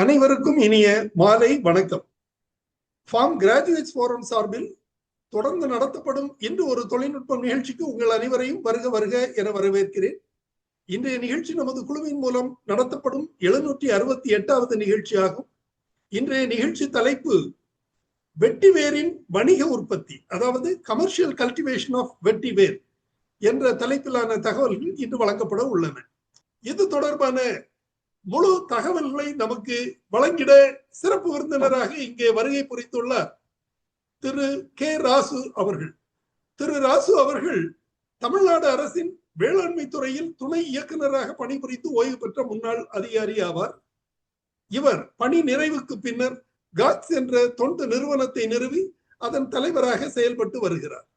அனைவருக்கும் இனிய மாலை வணக்கம். ஃபார்ம் கிராஜுவேட்ஸ் ஃபோரம் சார்பில் தொடர்ந்து நடத்தப்படும் இன்று ஒரு தொழில்நுட்ப நிகழ்ச்சிக்கு உங்கள் அனைவரையும் வருக வருக என வரவேற்கிறேன். இன்றைய நிகழ்ச்சி நமது குழுவின் மூலம் நடத்தப்படும் 768வது நிகழ்ச்சியாகும். இன்றைய நிகழ்ச்சி தலைப்பு வெட்டிவேரின் வணிக உற்பத்தி, அதாவது கமர்ஷியல் கல்டிவேஷன் ஆஃப் வெட்டிவேர் என்ற தலைப்பிலான தகவல்கள் இன்று வழங்கப்பட உள்ளன. இது தொடர்பான முழு தகவல்களை நமக்கு வழங்கிட சிறப்பு விருந்தினராக இங்கே வருகை புரிந்துள்ளார் திரு கே ராசு அவர்கள். திரு ராசு அவர்கள் தமிழ்நாடு அரசின் வேளாண்மை துறையில் துணை இயக்குநராக பணிபுரிந்து ஓய்வு பெற்ற முன்னாள் அதிகாரி ஆவார். இவர் பணி நிறைவுக்கு பின்னர் காட்ஸ் என்ற தொண்டு நிறுவனத்தை நிறுவி அதன் தலைவராக செயல்பட்டு வருகிறார்.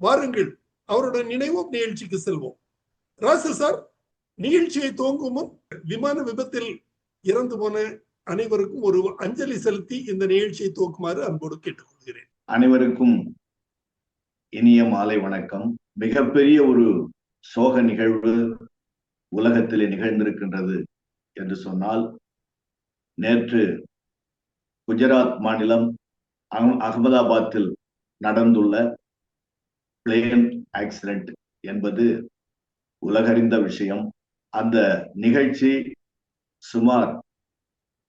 வாருங்கள், அவருடன் நினைவோம் நிகழ்ச்சிக்கு செல்வோம். ராசு சார், நிகழ்ச்சியை துவங்கும் முன் விமான விபத்தில் இறந்து போன அனைவருக்கும் ஒரு அஞ்சலி செலுத்தி இந்த நிகழ்ச்சியை துவக்குமாறு அன்போடு கேட்டுக்கொள்கிறேன். அனைவருக்கும் இனிய மாலை வணக்கம். மிகப்பெரிய ஒரு சோக நிகழ்வு உலகத்திலே நிகழ்ந்திருக்கின்றது என்று சொன்னால், நேற்று குஜராத் மாநிலம் அகமதாபாத்தில் நடந்துள்ள பிளேன் ஆக்சிடென்ட் என்பது உலகறிந்த விஷயம். அந்த நிகழ்ச்சி சுமார்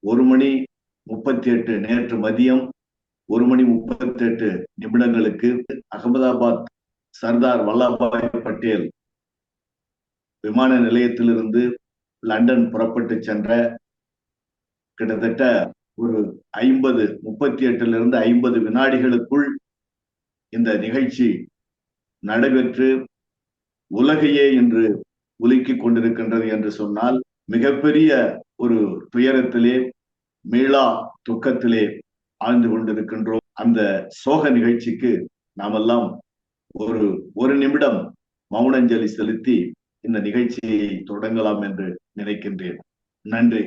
1:38 நேற்று மதியம் 1:38 அகமதாபாத் சர்தார் வல்லபாய் பட்டேல் விமான நிலையத்திலிருந்து லண்டன் புறப்பட்டு சென்ற கிட்டத்தட்ட ஒரு 38 வினாடிகளுக்குள் இந்த நிகழ்ச்சி நடைபெற்று உலகையே இன்று உலுக்கிக் கொண்டிருக்கின்றது என்று சொன்னால், மிகப்பெரிய ஒரு துயரத்திலே, மீளா துக்கத்திலே ஆழ்ந்து கொண்டிருக்கின்றோம். அந்த சோக நிகழ்ச்சிக்கு நாமெல்லாம் ஒரு நிமிடம் மௌனஞ்சலி செலுத்தி இந்த நிகழ்ச்சியை தொடங்கலாம் என்று நினைக்கின்றேன். நன்றி.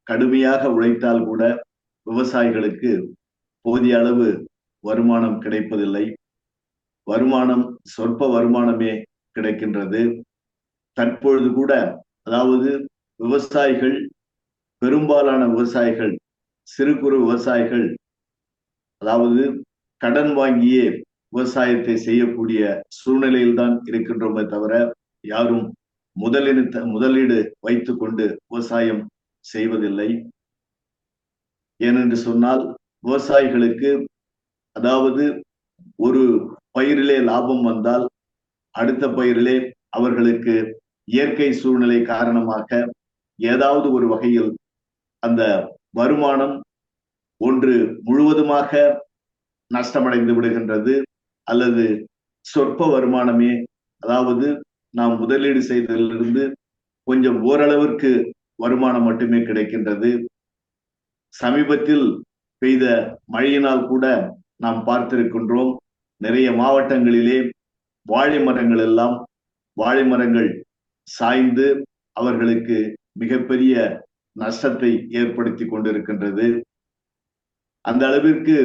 கடுமையாக உழைத்தால் கூட விவசாயிகளுக்கு போதிய அளவு வருமானம் கிடைப்பதில்லை. வருமானம் சொற்ப வருமானமே கிடைக்கின்றது. தற்பொழுது கூட, அதாவது விவசாயிகள், பெரும்பாலான விவசாயிகள், சிறு குறு விவசாயிகள், அதாவது கடன் வாங்கியே விவசாயத்தை செய்யக்கூடிய சூழ்நிலையில் தான் இருக்கின்றோமே தவிர, யாரும் முதலீடு வைத்துக் கொண்டு விவசாயம் செய்வதில்லை. ஏனென்று சொன்னால், விவசாயிகளுக்கு, அதாவது ஒரு பயிரிலே லாபம் வந்தால் அடுத்த பயிரிலே அவர்களுக்கு இயற்கை சூழ்நிலை காரணமாக ஏதாவது ஒரு வகையில் அந்த வருமானம் ஒன்று முழுவதுமாக நஷ்டமடைந்து விடுகின்றது, அல்லது சொற்ப வருமானமே, அதாவது நாம் முதலீடு செய்ததிலிருந்து கொஞ்சம் ஓரளவிற்கு வருமானம் மட்டுமே கிடைக்கின்றது. சமீபத்தில் பெய்த மழையினால் கூட நாம் பார்த்திருக்கின்றோம், நிறைய மாவட்டங்களிலே வாழை மரங்கள் சாய்ந்து அவர்களுக்கு மிகப்பெரிய நஷ்டத்தை ஏற்படுத்தி கொண்டிருக்கின்றது. அந்த அளவிற்கு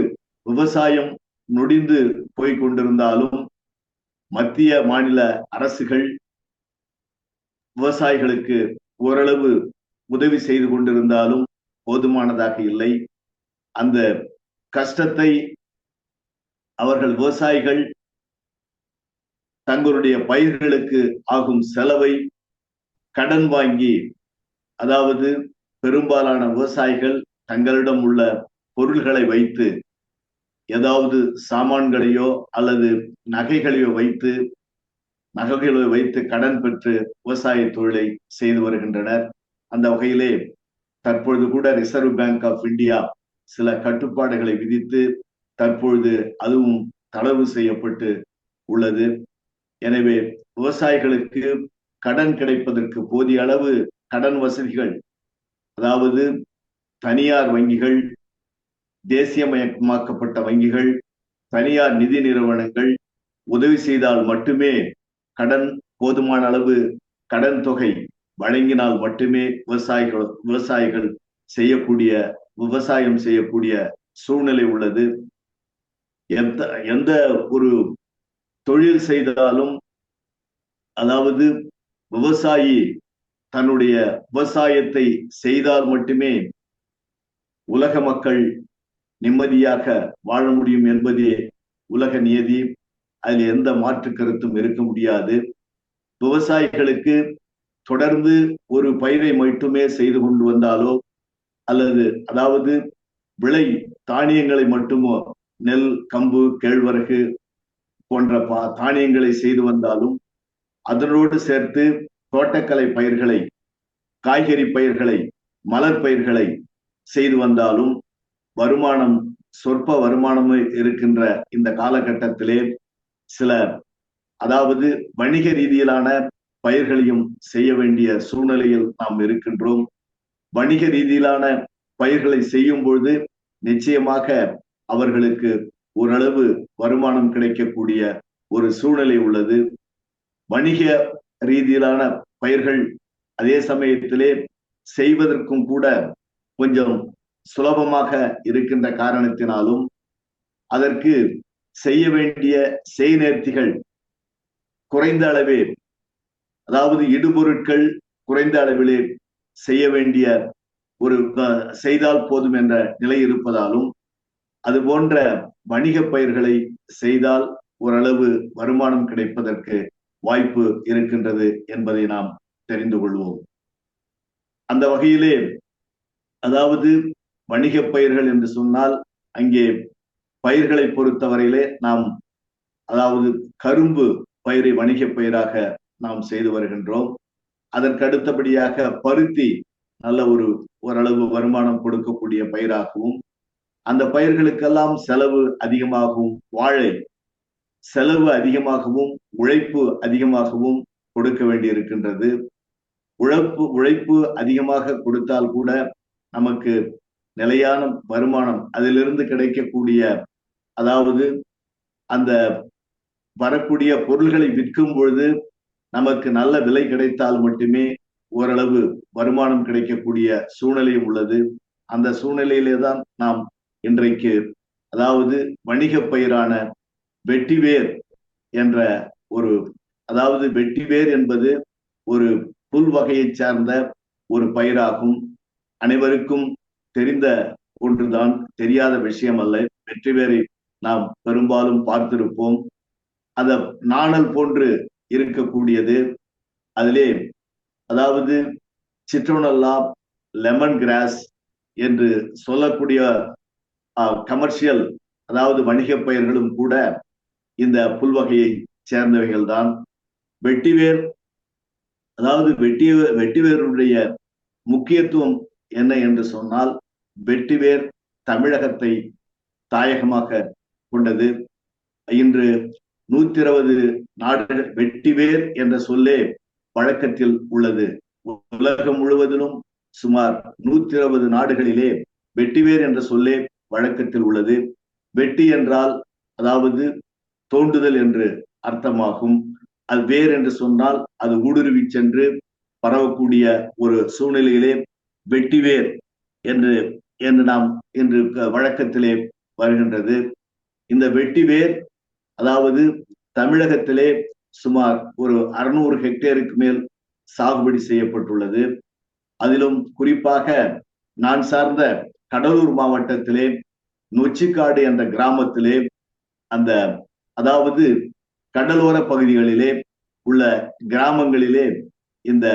விவசாயம் நொடிந்து போய் கொண்டிருந்தாலும் மத்திய மாநில அரசுகள் விவசாயிகளுக்கு ஓரளவு உதவி செய்து கொண்டிருந்தாலும் போதுமானதாக இல்லை. அந்த கஷ்டத்தை அவர்கள், விவசாயிகள், தங்களுடைய பயிர்களுக்கு ஆகும் செலவை கடன் வாங்கி, அதாவது பெரும்பாலான விவசாயிகள் தங்களிடம் உள்ள பொருள்களை வைத்து, ஏதாவது சாமான்களையோ அல்லது நகைகளையோ வைத்து கடன் பெற்று விவசாய தொழிலை செய்து வருகின்றனர். அந்த வகையிலே தற்பொழுது கூட ரிசர்வ் பேங்க் ஆஃப் இந்தியா சில கட்டுப்பாடுகளை விதித்து தற்பொழுது அதுவும் தளர்வு செய்யப்பட்டு உள்ளது. எனவே விவசாயிகளுக்கு கடன் கிடைப்பதற்கு போதிய அளவு கடன் வசதிகள், அதாவது தனியார் வங்கிகள், தேசியமயமாக்கப்பட்ட வங்கிகள், தனியார் நிதி நிறுவனங்கள் உதவி செய்தால் மட்டுமே, போதுமான அளவு கடன் தொகை வழங்கினால் மட்டுமே விவசாயிகள் விவசாயம் செய்யக்கூடிய சூழ்நிலை உள்ளது. எந்த ஒரு தொழில் செய்தாலும், அதாவது விவசாயி தன்னுடைய விவசாயத்தை செய்தால் மட்டுமே உலக மக்கள் நிம்மதியாக வாழ முடியும் என்பதே உலக நியதி. அதில் எந்த மாற்று கருத்தும் இருக்க முடியாது. விவசாயிகளுக்கு தொடர்ந்து ஒரு பயிரை மட்டுமே செய்து கொண்டு வந்தாலோ அல்லது அதாவது விளை தானியங்களை மட்டுமோ நெல், கம்பு, கேழ்வரகு போன்ற தானியங்களை செய்து வந்தாலும் அதனோடு சேர்த்து தோட்டக்கலை பயிர்களை, காய்கறி பயிர்களை, மலர் பயிர்களை செய்து வந்தாலும் வருமானம் சொற்ப வருமானமே இருக்கின்ற இந்த காலகட்டத்திலே சில அதாவது வணிக ரீதியிலான பயிர்களையும் செய்ய வேண்டிய சூழ்நிலையில் நாம் இருக்கின்றோம். வணிக ரீதியிலான பயிர்களை செய்யும் பொழுது நிச்சயமாக அவர்களுக்கு ஓரளவு வருமானம் கிடைக்கக்கூடிய ஒரு சூழ்நிலை உள்ளது. வணிக ரீதியிலான பயிர்கள் அதே சமயத்திலே செய்வதற்கும் கூட கொஞ்சம் சுலபமாக இருக்கின்ற காரணத்தினாலும் அதற்கு செய்ய வேண்டிய செய்நேர்த்திகள் குறைந்த அளவே, அதாவது இடுபொருட்கள் குறைந்த அளவிலே செய்ய வேண்டிய ஒரு செய்தால் போதும் என்ற நிலை இருப்பதாலும் அது போன்ற வணிக பயிர்களை செய்தால் ஓரளவு வருமானம் கிடைப்பதற்கு வாய்ப்பு இருக்கின்றது என்பதை நாம் தெரிந்து கொள்வோம். அந்த வகையிலே அதாவது வணிக பயிர்கள் என்று சொன்னால் அங்கே பயிர்களை பொறுத்தவரையிலே நாம் அதாவது கரும்பு பயிரை வணிக பயிராக நாம் செய்து வருகின்றோம். அதற்கு அடுத்தபடியாக பருத்தி நல்ல ஓரளவு வருமானம் கொடுக்கக்கூடிய பயிராகவும், அந்த பயிர்களுக்கெல்லாம் செலவு அதிகமாகவும், வாழை செலவு அதிகமாகவும் உழைப்பு அதிகமாகவும் கொடுக்க வேண்டி இருக்கின்றது. உழைப்பு அதிகமாக கொடுத்தால் கூட நமக்கு நிலையான வருமானம் அதிலிருந்து கிடைக்கக்கூடிய, அதாவது அந்த வரக்கூடிய பொருள்களை விற்கும் பொழுது நமக்கு நல்ல விலை கிடைத்தால் மட்டுமே ஓரளவு வருமானம் கிடைக்கக்கூடிய சூழ்நிலையும் உள்ளது. அந்த சூழ்நிலையிலே தான் நாம் இன்றைக்கு அதாவது வணிக பயிரான வெட்டிவேர் என்ற அதாவது வெட்டிவேர் என்பது ஒரு புல் வகையை சார்ந்த ஒரு பயிராகும். அனைவருக்கும் தெரிந்த ஒன்றுதான், தெரியாத விஷயம் அல்ல. வெற்றிவேரை நாம் பெரும்பாலும் பார்த்திருப்போம். அந்த நாணல் போன்று இருக்கக்கூடியது. அதிலே அதாவது சிட்ரோனல்லா, லெமன் கிராஸ் என்று சொல்லக்கூடிய கமர்ஷியல், அதாவது வணிக பயிர்களும் கூட இந்த புல்வகையை சேர்ந்தவைகள் தான். வெட்டிவேர், அதாவது வெட்டிவேருடைய முக்கியத்துவம் என்ன என்று சொன்னால், வெட்டிவேர் தமிழகத்தை தாயகமாக கொண்டது. இன்று 120 நாடுகள் வெட்டிவேர் என்ற சொல்லே வழக்கத்தில் உள்ளது. உலகம் முழுவதிலும் சுமார் 120 நாடுகளிலே வெட்டிவேர் என்ற சொல்லே வழக்கத்தில் உள்ளது. வெட்டி என்றால் அதாவது தோண்டுதல் என்று அர்த்தமாகும். அது வேர் என்று சொன்னால் அது ஊடுருவி சென்று பரவக்கூடிய ஒரு சூழ்நிலையிலே வெட்டிவேர் என்று நாம் இன்று வழக்கத்திலே வருகின்றது. இந்த வெட்டிவேர் அதாவது தமிழகத்திலே சுமார் 600 ஹெக்டேருக்கு மேல் சாகுபடி செய்யப்பட்டுள்ளது. அதிலும் குறிப்பாக நான் சார்ந்த கடலூர் மாவட்டத்திலே நொச்சிக்காடு என்ற கிராமத்திலே அதாவது கடலோர பகுதிகளிலே உள்ள கிராமங்களிலே இந்த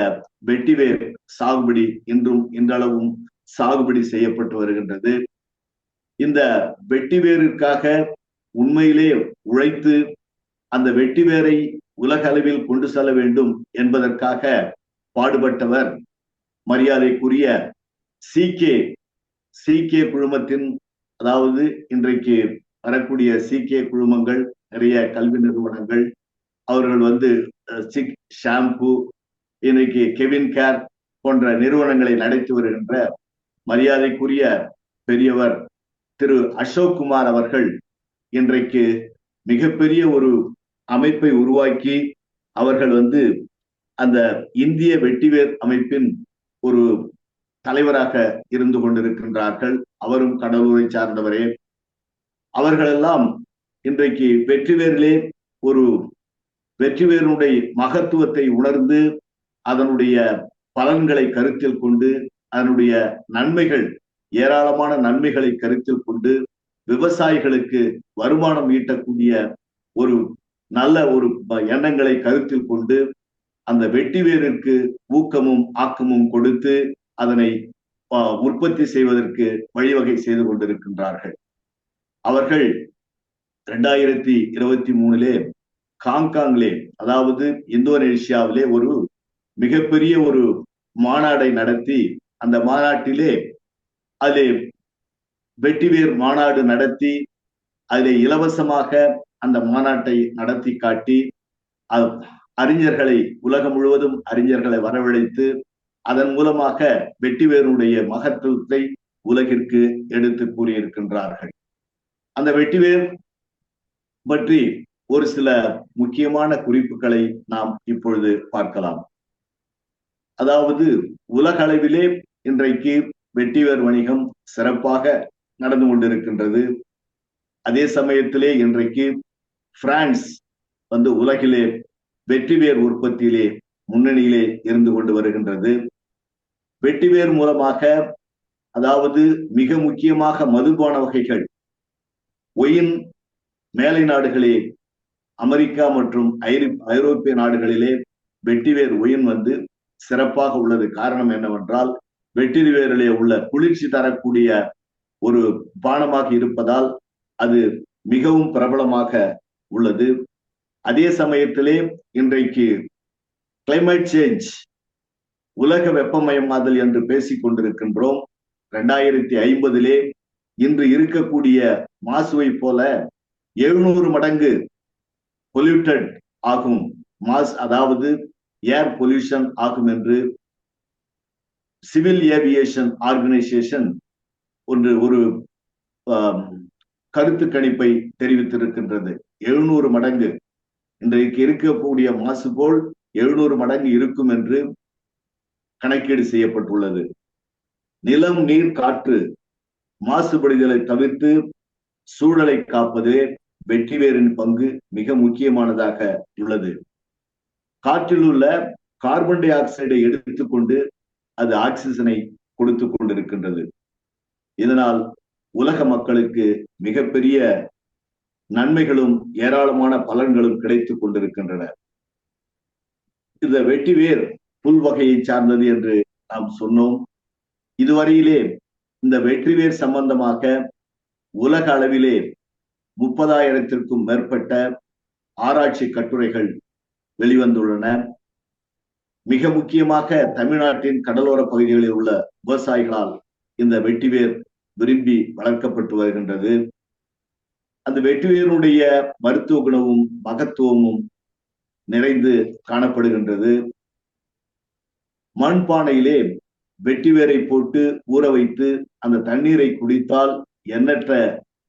வெட்டிவேர் சாகுபடி இன்றளவும் சாகுபடி செய்யப்பட்டு வருகின்றது. இந்த வெட்டிவேருக்காக உண்மையிலே உழைத்து அந்த வெட்டிவேரை உலக அளவில் கொண்டு செல்ல வேண்டும் என்பதற்காக பாடுபட்டவர் மரியாதைக்குரிய சீகே குழுமத்தின், அதாவது இன்றைக்கு வரக்கூடிய சீகே குழுமங்கள், நிறைய கல்வி நிறுவனங்கள், அவர்கள் சிக் ஷாம்பு, இன்னைக்கு கெவின் கேர் போன்ற நிறுவனங்களை நடத்தி வருகின்ற மரியாதைக்குரிய பெரியவர் திரு அசோக் குமார் அவர்கள் இன்றைக்கு மிகப்பெரிய ஒரு அமைப்பை உருவாக்கி அவர்கள் அந்த இந்திய வெட்டிவேர் அமைப்பின் ஒரு தலைவராக இருந்து கொண்டிருக்கின்றார்கள். அவரும் கடலூரை சார்ந்தவரே. அவர்களெல்லாம் இன்றைக்கு வெற்றிவேருடைய மகத்துவத்தை உணர்ந்து அதனுடைய பலன்களை கருத்தில் கொண்டு அதனுடைய நன்மைகள், ஏராளமான நன்மைகளை கருத்தில் கொண்டு விவசாயிகளுக்கு வருமானம் ஈட்டக்கூடிய ஒரு நல்ல ஒரு எண்ணங்களை கருத்தில் கொண்டு அந்த வெட்டிவேருக்கு ஊக்கமும் ஆக்கமும் கொடுத்து அதனை உற்பத்தி செய்வதற்கு வழிவகை செய்து கொண்டிருக்கின்றார்கள். அவர்கள் 2023 ஹாங்காங்கிலே, அதாவது இந்தோனேஷியாவிலே ஒரு மிகப்பெரிய ஒரு மாநாடை நடத்தி, அந்த மாநாட்டிலே அதிலே வெட்டிவேர் மாநாடு நடத்தி அதிலே இலவசமாக அந்த மாநாட்டை நடத்தி காட்டி அறிஞர்களை, உலகம் முழுவதும் அறிஞர்களை வரவழைத்து அதன் மூலமாக வெட்டிவேருடைய மகத்துவத்தை உலகிற்கு எடுத்து கூறியிருக்கின்றார்கள். அந்த வெட்டிவேர் பற்றி ஒரு சில முக்கியமான குறிப்புகளை நாம் இப்பொழுது பார்க்கலாம். அதாவது உலக அளவிலே இன்றைக்கு வெட்டிவேர் வணிகம் சிறப்பாக நடந்து கொண்டிருக்கின்றது. அதே சமயத்திலே இன்றைக்கு பிரான்ஸ் உலகிலே வெட்டிவேர் உற்பத்தியிலே முன்னணியிலே இருந்து கொண்டு வருகின்றது. வெட்டிவேர் மூலமாக, அதாவது மிக முக்கியமாக மதுபான வகைகள், ஒயின் மேலை நாடுகளே, அமெரிக்கா மற்றும் ஐரோப்பிய நாடுகளிலே வெட்டிவேர் ஒயின் சிறப்பாக உள்ளது. காரணம் என்னவென்றால், வெட்டிவேரிலே உள்ள குளிர்ச்சி தரக்கூடிய ஒரு பானமாக இருப்பதால் அது மிகவும் பிரபலமாக உள்ளது. அதே சமயத்திலே இன்றைக்கு கிளைமேட் சேஞ்ச், உலக வெப்பமயமாதல் என்று பேசிக் கொண்டிருக்கின்றோம். 2050 இன்று இருக்கக்கூடிய மாசுவை போல 700 மடங்கு பொல்யூட்டட் ஆகும் மாஸ், அதாவது ஏர் பொல்யூஷன் ஆகும் என்று சிவில் ஏவியேஷன் ஆர்கனைசேஷன் ஒரு கருத்து கணிப்பை தெரிவித்திருக்கின்றது. 700 மடங்கு இன்றைக்கு இருக்கக்கூடிய மாசு போல் 700 மடங்கு இருக்கும் என்று கணக்கீடு செய்யப்பட்டுள்ளது. நிலம், நீர், காற்று மாசுபடுதலை தவிர்த்து சூழலை காப்பதே வெட்டிவேரின் பங்கு மிக முக்கியமானதாக உள்ளது. காற்றில் உள்ள கார்பன் டை ஆக்சைடை எடுத்துக்கொண்டு அது ஆக்சிஜனை கொடுத்து கொண்டிருக்கின்றது. இதனால் உலக மக்களுக்கு மிகப்பெரிய நன்மைகளும் ஏராளமான பலன்களும் கிடைத்துக் கொண்டிருக்கின்றன. இந்த வெட்டிவேர் புல் வகையை சார்ந்தது என்று நாம் சொன்னோம். இதுவரையிலே இந்த வெட்டிவேர் சம்பந்தமாக உலக அளவிலே 30,000-க்கும் மேற்பட்ட ஆராய்ச்சி கட்டுரைகள் வெளிவந்துள்ளன. மிக முக்கியமாக தமிழ்நாட்டின் கடலோர பகுதிகளில் உள்ள விவசாயிகளால் இந்த வெட்டிவேர் விரும்பி வளர்க்கப்பட்டு வருகின்றது. அந்த வெட்டிவேருடைய மருத்துவ குணமும் மகத்துவமும் நிறைந்து காணப்படுகின்றது. மண்பானையிலே வெட்டிவேரை போட்டு ஊற வைத்து அந்த தண்ணீரை குடித்தால் எண்ணற்ற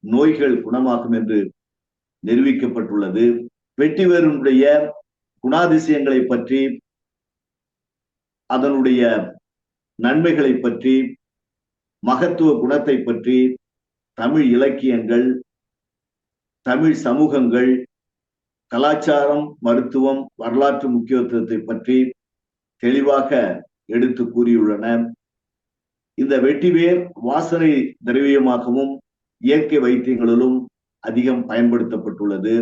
நோய்கள் குணமாகும் என்று நிரூபிக்கப்பட்டுள்ளது. வெட்டிவேருடைய குணாதிசயங்களை பற்றி, அதனுடைய நன்மைகளை பற்றி, மகத்துவ குணத்தை பற்றி தமிழ் இலக்கியங்கள், தமிழ் சமூகங்கள், கலாச்சாரம், மருத்துவம், வரலாற்று முக்கியத்துவத்தை பற்றி தெளிவாக எடுத்து கூறியுள்ளன. இந்த வெட்டிவேர் வாசனை திரவியமாகவும் இயற்கை வைத்தியங்களிலும் அதிகம் பயன்படுத்தப்பட்டுள்ளது.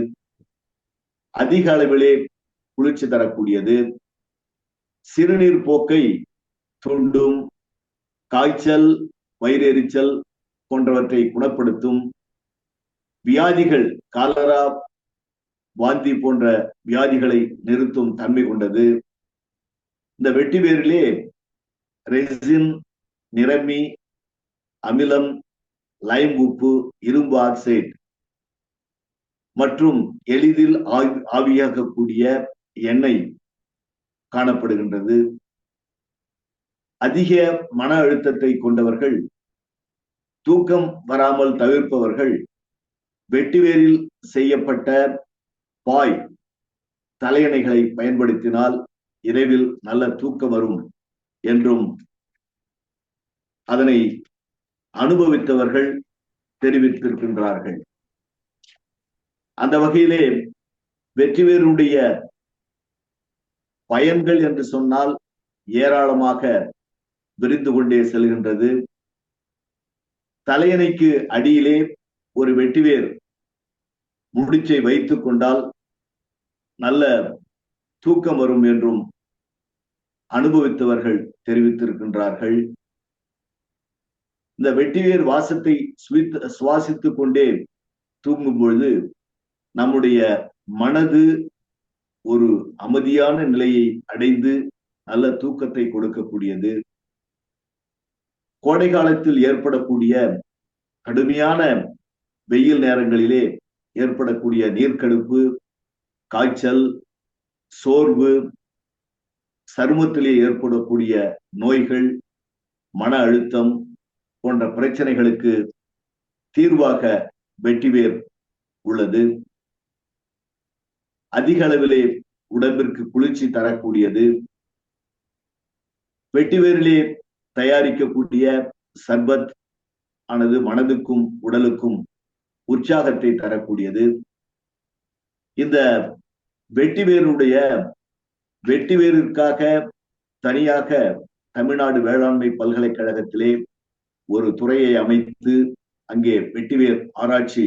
அதிக அளவிலே குளிர்ச்சி தரக்கூடியது, சிறுநீர் போக்கை தூண்டும், காய்ச்சல், வயிறெரிச்சல் போன்றவற்றை குணப்படுத்தும், வியாதிகள், காலரா, வாந்தி போன்ற வியாதிகளை நிறுத்தும் தன்மை கொண்டது. இந்த வெட்டிவேரிலே ரெசின், நிறமி, அமிலம், லைம் உப்பு, இரும்பு ஆக்சைடு மற்றும் எளிதில் ஆவியாகக்கூடிய எண்ணெய் காணப்படுகின்றது. அதிக மன அழுத்தத்தை கொண்டவர்கள், தூக்கம் வராமல் தவிர்ப்பவர்கள் வெட்டிவேரில் செய்யப்பட்ட பாய் தலையணைகளை பயன்படுத்தினால் இரவில் நல்ல தூக்கம் வரும் என்றும் அதனை அனுபவித்தவர்கள் தெரிவித்திருக்கின்றார்கள். அந்த வகையிலே வெட்டிவேருடைய பயன்கள் என்று சொன்னால் ஏராளமாக விரிந்து கொண்டே செல்கின்றது. தலையணைக்கு அடியிலே ஒரு வெட்டிவேர் முடிச்சை வைத்துக் கொண்டால் நல்ல தூக்கம் வரும் என்றும் அனுபவித்தவர்கள் தெரிவித்திருக்கின்றார்கள். இந்த வெட்டிவேர் வாசத்தை சுவாசித்துக் கொண்டே தூங்கும் பொழுது நம்முடைய மனது ஒரு அமைதியான நிலையை அடைந்து நல்ல தூக்கத்தை கொடுக்கக்கூடியது. கோடை காலத்தில் ஏற்படக்கூடிய கடுமையான வெயில் நேரங்களிலே ஏற்படக்கூடிய நீர்க்கடுப்பு, காய்ச்சல், சோர்வு, சருமத்திலே ஏற்படக்கூடிய நோய்கள், மன அழுத்தம் போன்ற பிரச்சனைகளுக்கு தீர்வாக வெட்டிவேர் உள்ளது. அதிக அளவிலே உடம்பிற்கு குளிர்ச்சி தரக்கூடியது. வெட்டிவேரிலே தயாரிக்கக்கூடிய சர்பத் ஆனது மனதுக்கும் உடலுக்கும் உற்சாகத்தை தரக்கூடியது. இந்த வெட்டிவேருக்காக தனியாக தமிழ்நாடு வேளாண்மை பல்கலைக்கழகத்திலே ஒரு துறையை அமைத்து அங்கே வெட்டிவேர் ஆராய்ச்சி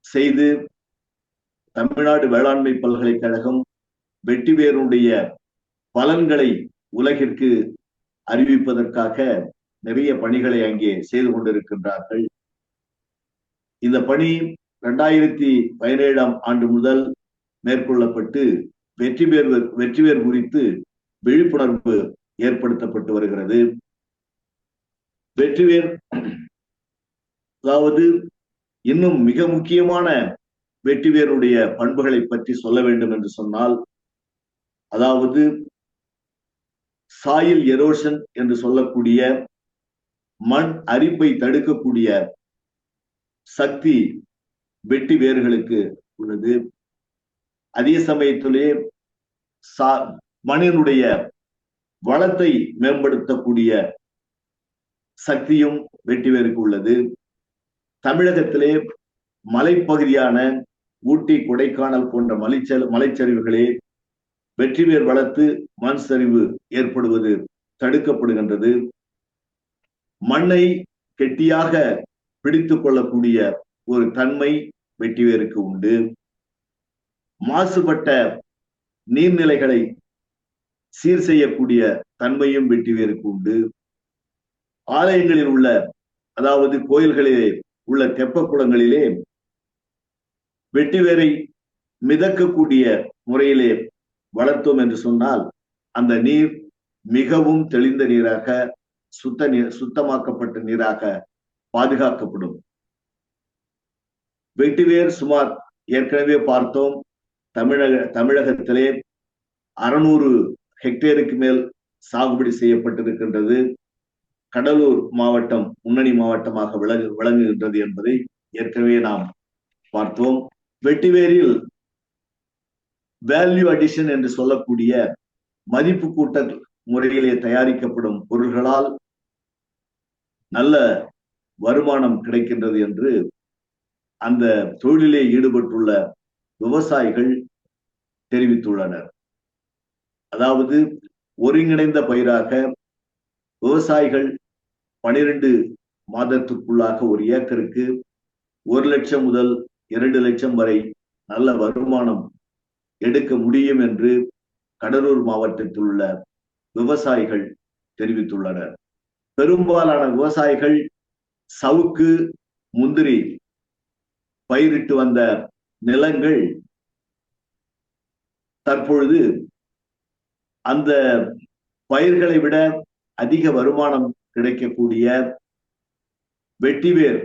செய்து தமிழ்நாடு வேளாண்மை பல்கலைக்கழகம் வெட்டிவேருடைய பலன்களை உலகிற்கு அறிவிப்பதற்காக நிறைய பணிகளை அங்கே செய்து கொண்டிருக்கின்றார்கள். இந்த பணி 2017ஆம் ஆண்டு முதல் மேற்கொள்ளப்பட்டு வெற்றிவேர் குறித்து விழிப்புணர்வு ஏற்படுத்தப்பட்டு வருகிறது. வெற்றிவேர் அதாவது இன்னும் மிக முக்கியமான வெட்டிவேருடைய பண்புகளை பற்றி சொல்ல வேண்டும் என்று சொன்னால், அதாவது சாயில் எரோஷன் என்று சொல்லக்கூடிய மண் அரிப்பை தடுக்கக்கூடிய சக்தி வெட்டி வேர்களுக்கு உள்ளது. அதே சமயத்திலே மண்ணினுடைய வளத்தை மேம்படுத்தக்கூடிய சக்தியும் வெட்டிவேருக்கு உள்ளது. தமிழகத்திலே மலைப்பகுதியான ஊட்டி, கொடைக்கானல் போன்ற மலைச்சரிவுகளே வெற்றிவேர் வளர்த்து மண் சரிவு ஏற்படுவது தடுக்கப்படுகின்றது. மண்ணை கெட்டியாக பிடித்துக் கொள்ளக்கூடிய ஒரு தன்மை வெட்டிவேருக்கு உண்டு. மாசுபட்ட நீர்நிலைகளை சீர் செய்யக்கூடிய தன்மையும் வெட்டிவேருக்கு உண்டு. ஆலயங்களில் உள்ள, அதாவது கோயில்களிலே உள்ள தெப்ப குளங்களிலே வெட்டிவேரை மிதக்கக்கூடிய முறையிலே வளர்த்தோம் என்று சொன்னால் அந்த நீர் மிகவும் தெளிந்த நீராக, சுத்தமாக்கப்பட்ட நீராக பாதுகாக்கப்படும். வெட்டிவேர் சுமார் ஏற்கனவே பார்த்தோம், தமிழகத்திலே 600 ஹெக்டேருக்கு மேல் சாகுபடி செய்யப்பட்டிருக்கின்றது. கடலூர் மாவட்டம் முன்னணி மாவட்டமாக விளங்குகின்றது என்பதை ஏற்கனவே நாம் பார்த்தோம். வெட்டிவேரில் வேல்யூ அடிஷன் என்று சொல்லக்கூடிய மதிப்பு கூட்டல் முறையிலே தயாரிக்கப்படும் பொருள்களால் நல்ல வருமானம் கிடைக்கின்றது என்று அந்த தொழிலிலே ஈடுபட்டுள்ள விவசாயிகள் தெரிவித்துள்ளனர். அதாவது ஒருங்கிணைந்த பயிராக விவசாயிகள் 12 மாதத்திற்குள்ளாக ஒரு ஏக்கருக்கு 1 லட்சம் முதல் 2 லட்சம் வரை நல்ல வருமானம் எடுக்க முடியும் என்று கடலூர் மாவட்டத்தில் உள்ள விவசாயிகள் தெரிவித்துள்ளனர். பெரும்பாலான விவசாயிகள் சவுக்கு, முந்திரி பயிரிட்டு வந்த நிலங்கள் தற்பொழுது அந்த பயிர்களை விட அதிக வருமானம் கிடைக்கக்கூடிய வெட்டிவேர்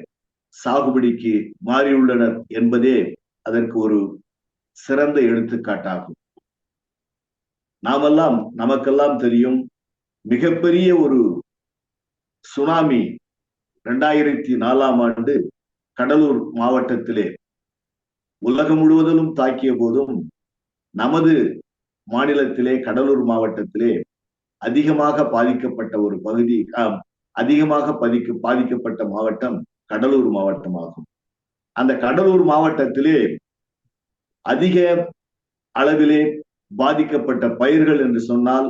சாகுபடிக்கு மாறியுள்ளனர் என்பதே அதற்கு ஒரு சிறந்த எடுத்துக்காட்டாகும். நமக்கெல்லாம் தெரியும், மிகப்பெரிய ஒரு சுனாமி 2004ஆம் ஆண்டு கடலூர் மாவட்டத்திலே உலகம் முழுவதிலும் தாக்கிய போதும் நமது மாநிலத்திலே கடலூர் மாவட்டத்திலே அதிகமாக பாதிக்கப்பட்ட ஒரு பகுதி, அதிகமாக பாதிக்கப்பட்ட மாவட்டம் கடலூர் மாவட்டமாகும். அந்த கடலூர் மாவட்டத்திலே அதிக அளவிலே பாதிக்கப்பட்ட பயிர்கள் என்று சொன்னால்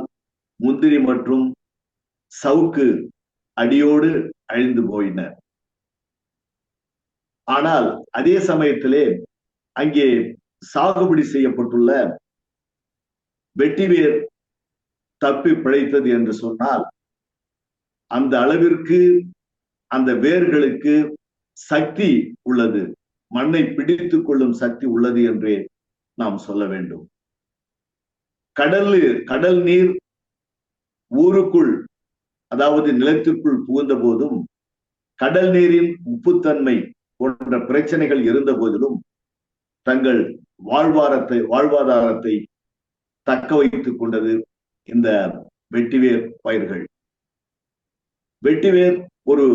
முந்திரி மற்றும் சவுக்கு அடியோடு அழிந்து போயின. ஆனால் அதே சமயத்திலே அங்கே சாகுபடி செய்யப்பட்டுள்ள வெட்டிவேர் தப்பி பிழைத்தது என்று சொன்னால், அந்த அளவிற்கு அந்த வேர்களுக்கு சக்தி உள்ளது, மண்ணை பிடித்துக் கொள்ளும் சக்தி உள்ளது என்றே நாம் சொல்ல வேண்டும். கடல் நீர் ஊருக்குள், அதாவது நிலத்திற்குள் புகுந்த போதும், கடல் நீரின் உப்புத்தன்மை போன்ற பிரச்சனைகள் இருந்த போதிலும் தங்கள் வாழ்வாதாரத்தை தக்க வைத்துக் கொண்டது இந்த வெட்டிவேர் பயிர்கள். வெட்டிவேர் ஒரு,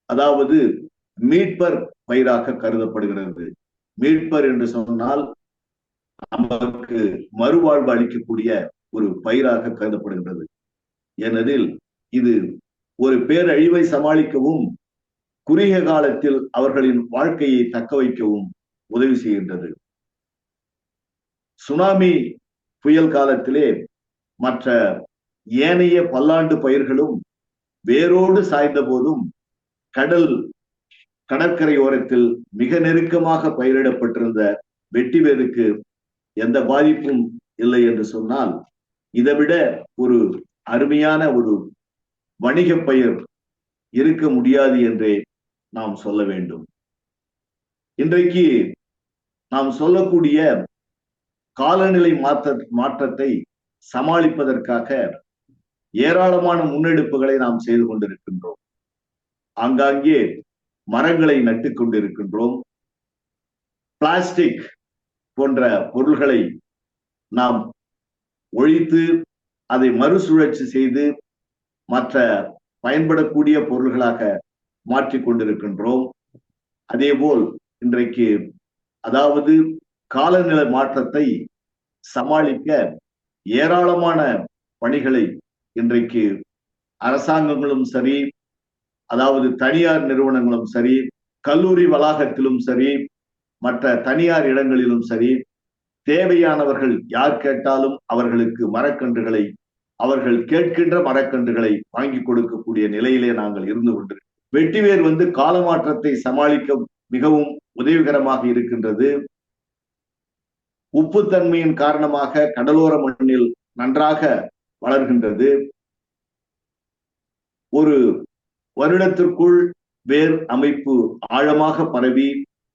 அதாவது மீட்பர் பயிராக கருதப்படுகிறது. மீட்பர் என்று சொன்னால் நமக்கு மறுவாழ்வு அளிக்கக்கூடிய ஒரு பயிராக கருதப்படுகிறது. ஏனெனில் இது ஒரு பேரழிவை சமாளிக்கவும் குறுகிய காலத்தில் அவர்களின் வாழ்க்கையை தக்க வைக்கவும் உதவி செய்கின்றது. சுனாமி புயல் காலத்திலே மற்ற ஏனைய பல்லாண்டு பயிர்களும் வேரோடு சாய்ந்த போதும் கடற்கரையோரத்தில் மிக நெருக்கமாக பயிரிடப்பட்டிருந்த வெட்டிவேருக்கு எந்த பாதிப்பும் இல்லை என்று சொன்னால், இதைவிட ஒரு அருமையான ஒரு வணிக பயிர் இருக்க முடியாது என்றே நாம் சொல்ல வேண்டும். இன்றைக்கு நாம் சொல்லக்கூடிய காலநிலை மாற்றத்தை சமாளிப்பதற்காக ஏராளமான முன்னெடுப்புகளை நாம் செய்து கொண்டிருக்கின்றோம். ஆங்காங்கே மரங்களை நட்டுக் கொண்டிருக்கின்றோம். பிளாஸ்டிக் போன்ற பொருள்களை நாம் ஒழித்து அதை மறுசுழற்சி செய்து மற்ற பயன்படக்கூடிய பொருள்களாக மாற்றிக் கொண்டிருக்கின்றோம். அதேபோல் இன்றைக்கு, அதாவது காலநிலை மாற்றத்தை சமாளிக்க ஏராளமான பணிகளை இன்றைக்கு அரசாங்கங்களும் சரி, அதாவது தனியார் நிறுவனங்களும் சரி, கல்லூரி வளாகத்திலும் சரி, மற்ற தனியார் இடங்களிலும் சரி, தேவையானவர்கள் யார் கேட்டாலும் அவர்களுக்கு மரக்கன்றுகளை, அவர்கள் கேட்கின்ற மரக்கன்றுகளை வாங்கி கொடுக்கக்கூடிய நிலையிலே நாங்கள் இருந்து கொண்டிருக்கிறோம். வெட்டிவேர் காலமாற்றத்தை சமாளிக்க மிகவும் உதவிகரமாக இருக்கின்றது. உப்புத்தன்மையின் காரணமாக கடலோர மண்ணில் நன்றாக வளர்கின்றது. ஒரு வருடத்திற்குள் வேர் அமைப்பு ஆழமாக பரவி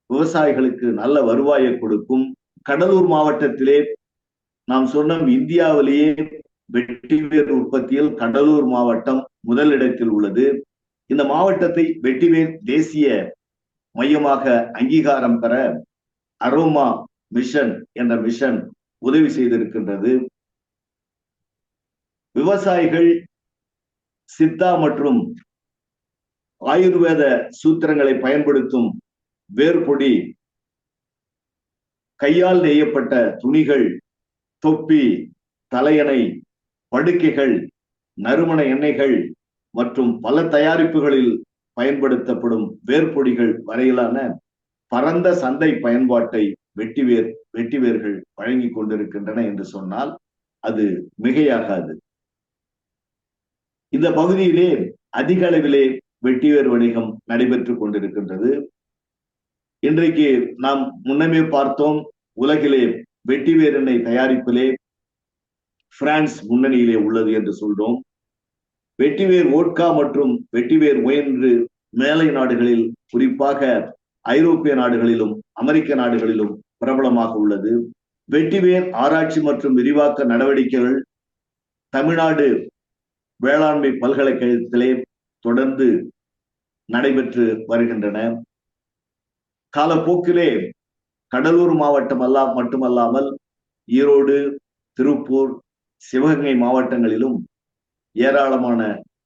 விவசாயிகளுக்கு நல்ல வருவாயை கொடுக்கும். கடலூர் மாவட்டத்திலே நாம் சொன்னோம், இந்தியாவிலேயே வெட்டிவேர் உற்பத்தியில் கடலூர் மாவட்டம் முதலிடத்தில் உள்ளது. இந்த மாவட்டத்தை வெட்டிவேர் தேசிய மையமாக அங்கீகாரம் பெற அரோமா மிஷன் என்ற மிஷன் உதவி செய்திருக்கின்றது. விவசாயிகள் சித்தா மற்றும் ஆயுர்வேத சூத்திரங்களை பயன்படுத்தும் வேர்பொடி, கையால் நெய்யப்பட்ட துணிகள், தொப்பி, தலையணை, படுக்கைகள், நறுமண எண்ணெய்கள் மற்றும் பல தயாரிப்புகளில் பயன்படுத்தப்படும் வேர்பொடிகள் வரையிலான பரந்த சந்தை பயன்பாட்டை வெட்டிவேர்கள் வழங்கி கொண்டிருக்கின்றன என்று சொன்னால் அது மிகையாகாது. இந்த பகுதியிலே அதிக அளவிலே வெட்டிவேர் வணிகம் நடைபெற்றுக் கொண்டிருக்கின்றது. இன்றைக்கு நாம் முன்னமே பார்த்தோம், உலகிலே வெட்டிவேர் எண்ணெய் தயாரிப்பிலே பிரான்ஸ் முன்னணியிலே உள்ளது என்று சொல்றோம். வெட்டிவேர் வோட்கா மற்றும் வெட்டிவேர் ஒயின் மேலை நாடுகளில், குறிப்பாக ஐரோப்பிய நாடுகளிலும் அமெரிக்க நாடுகளிலும் பிரபலமாக உள்ளது. வெட்டிவேர் ஆராய்ச்சி மற்றும் விரிவாக்க நடவடிக்கைகள் தமிழ்நாடு வேளாண்மை பல்கலைக்கழகத்திலே தொடர்ந்து நடைபெற்று வருகின்றன. காலப்போக்கிலே கடலூர் மாவட்டம் மட்டுமல்லாமல் ஈரோடு, திருப்பூர், சிவகங்கை மாவட்டங்களிலும் ஏராளமான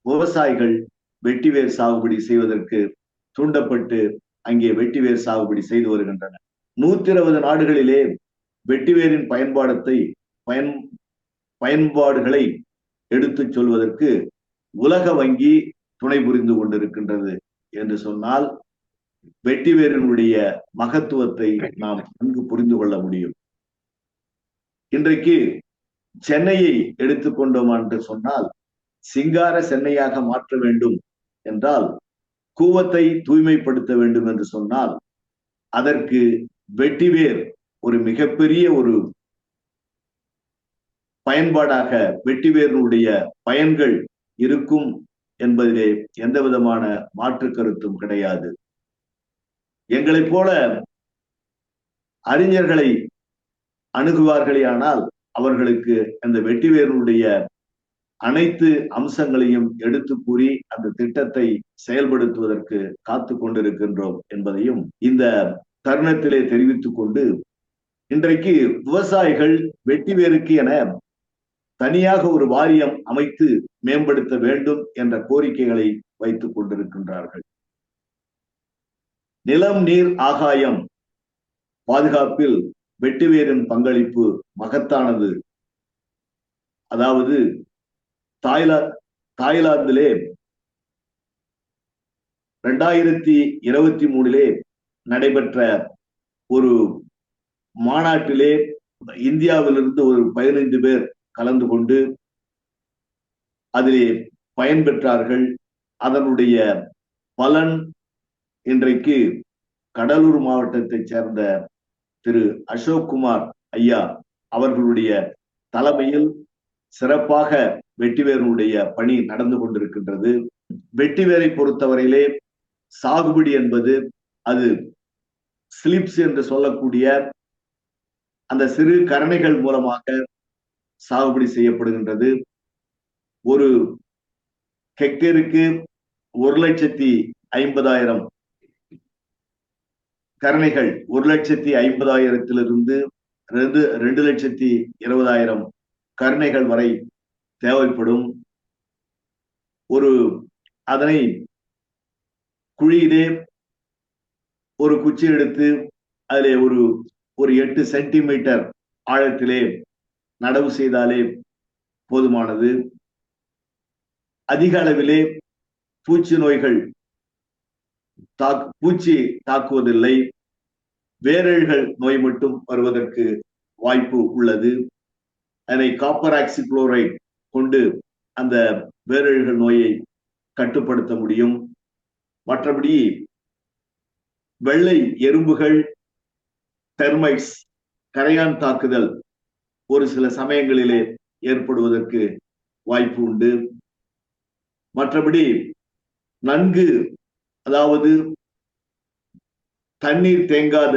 விவசாயிகள் வெட்டிவேர் சாகுபடி செய்வதற்கு தூண்டப்பட்டு அங்கே வெட்டிவேர் சாகுபடி செய்து வருகின்றனர். 120 நாடுகளிலே வெட்டிவேரின் பயன்பாடுகளை எடுத்துச் சொல்வதற்கு உலக வங்கி துணை புரிந்து கொண்டிருக்கின்றது என்று சொன்னால் வெட்டிவேரினுடைய மகத்துவத்தை நாம் நன்கு புரிந்து கொள்ள முடியும். இன்றைக்கு சென்னையை எடுத்துக்கொண்டோம் என்று சொன்னால் சிங்கார சென்னையாக மாற்ற வேண்டும் என்றால், கூவத்தை தூய்மைப்படுத்த வேண்டும் என்று சொன்னால் அதற்கு வெட்டிவேர் ஒரு மிகப்பெரிய ஒரு பயன்பாடாக, வெட்டிவேருடைய பயன்கள் இருக்கும் என்பதிலே எந்த விதமான மாற்று கருத்தும் கிடையாது. எங்களைப் போல அறிஞர்களை அணுகுவார்களேயானால் அவர்களுக்கு அந்த வெட்டிவேருடைய அனைத்து அம்சங்களையும் எடுத்து கூறி அந்த திட்டத்தை செயல்படுத்துவதற்கு காத்து கொண்டிருக்கின்றோம் என்பதையும் இந்த தருணத்திலே தெரிவித்துக் கொண்டு, இன்றைக்கு விவசாயிகள் வெட்டிவேருக்கு என தனியாக ஒரு வாரியம் அமைத்து மேம்படுத்த வேண்டும் என்ற கோரிக்கைகளை வைத்துக் கொண்டிருக்கின்றார்கள். நிலம், நீர், ஆகாயம் பாதுகாப்பில் வெட்டிவேரின் பங்களிப்பு மகத்தானது. அதாவது தாய்லாந்திலே 2023 நடைபெற்ற ஒரு மாநாட்டிலே இந்தியாவிலிருந்து ஒரு 15 பேர் கலந்து கொண்டு அதிலே பயன்பெற்றார்கள். அதனுடைய பலன் இன்றைக்கு கடலூர் மாவட்டத்தைச் சேர்ந்த திரு அசோக்குமார் ஐயா அவர்களுடைய தலைமையில் சிறப்பாக வெட்டிவேருடைய பணி நடந்து கொண்டிருக்கின்றது. வெட்டிவேரை பொறுத்தவரையிலே சாகுபடி என்பது அது ஸ்லிப்ஸ் என்று சொல்லக்கூடிய அந்த சிறு கரணைகள் மூலமாக சாகுபடி செய்யப்படுகின்றது. ஒரு ஹெக்டேருக்கு 1,50,000 கரணைகள், 1,50,000 2,20,000 கருணைகள் வரை தேவைப்படும். அதனை குழியிலே ஒரு குச்சி எடுத்து அதிலே ஒரு 8 சென்டிமீட்டர் ஆழத்திலே நடவு செய்தாலே போதுமானது. அதிக அளவிலே பூச்சி நோய்கள் பூச்சி தாக்குவதில்லை. வேரல்கள் நோய் மட்டும் வருவதற்கு வாய்ப்பு உள்ளது. அதனை காப்பர் ஆக்சிகுளோரைட் கொண்டு அந்த வேரல்கள் நோயை கட்டுப்படுத்த முடியும். மற்றபடி வெள்ளை எறும்புகள், டெர்மைட்ஸ், கரையான் தாக்குதல் ஒரு சில சமயங்களிலே ஏற்படுவதற்கு வாய்ப்பு உண்டு. மற்றபடி நன்கு, அதாவது தண்ணீர் தேங்காத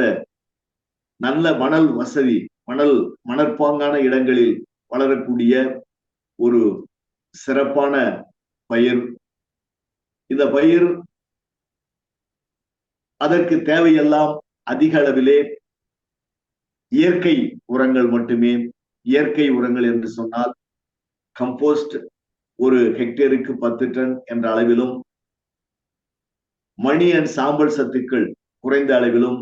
நல்ல மணல் வசதி, மணற்பாங்கான இடங்களில் வளரக்கூடிய ஒரு சிறப்பான பயிர். இந்த பயிர் அதற்கு தேவையெல்லாம் அதிக அளவிலே இயற்கை உரங்கள் மட்டுமே. இயற்கை உரங்கள் என்று சொன்னால் கம்போஸ்ட் ஒரு ஹெக்டேருக்கு 10 டன் என்ற அளவிலும், மணி அண்ட் சாம்பல் சத்துக்கள் குறைந்த அளவிலும்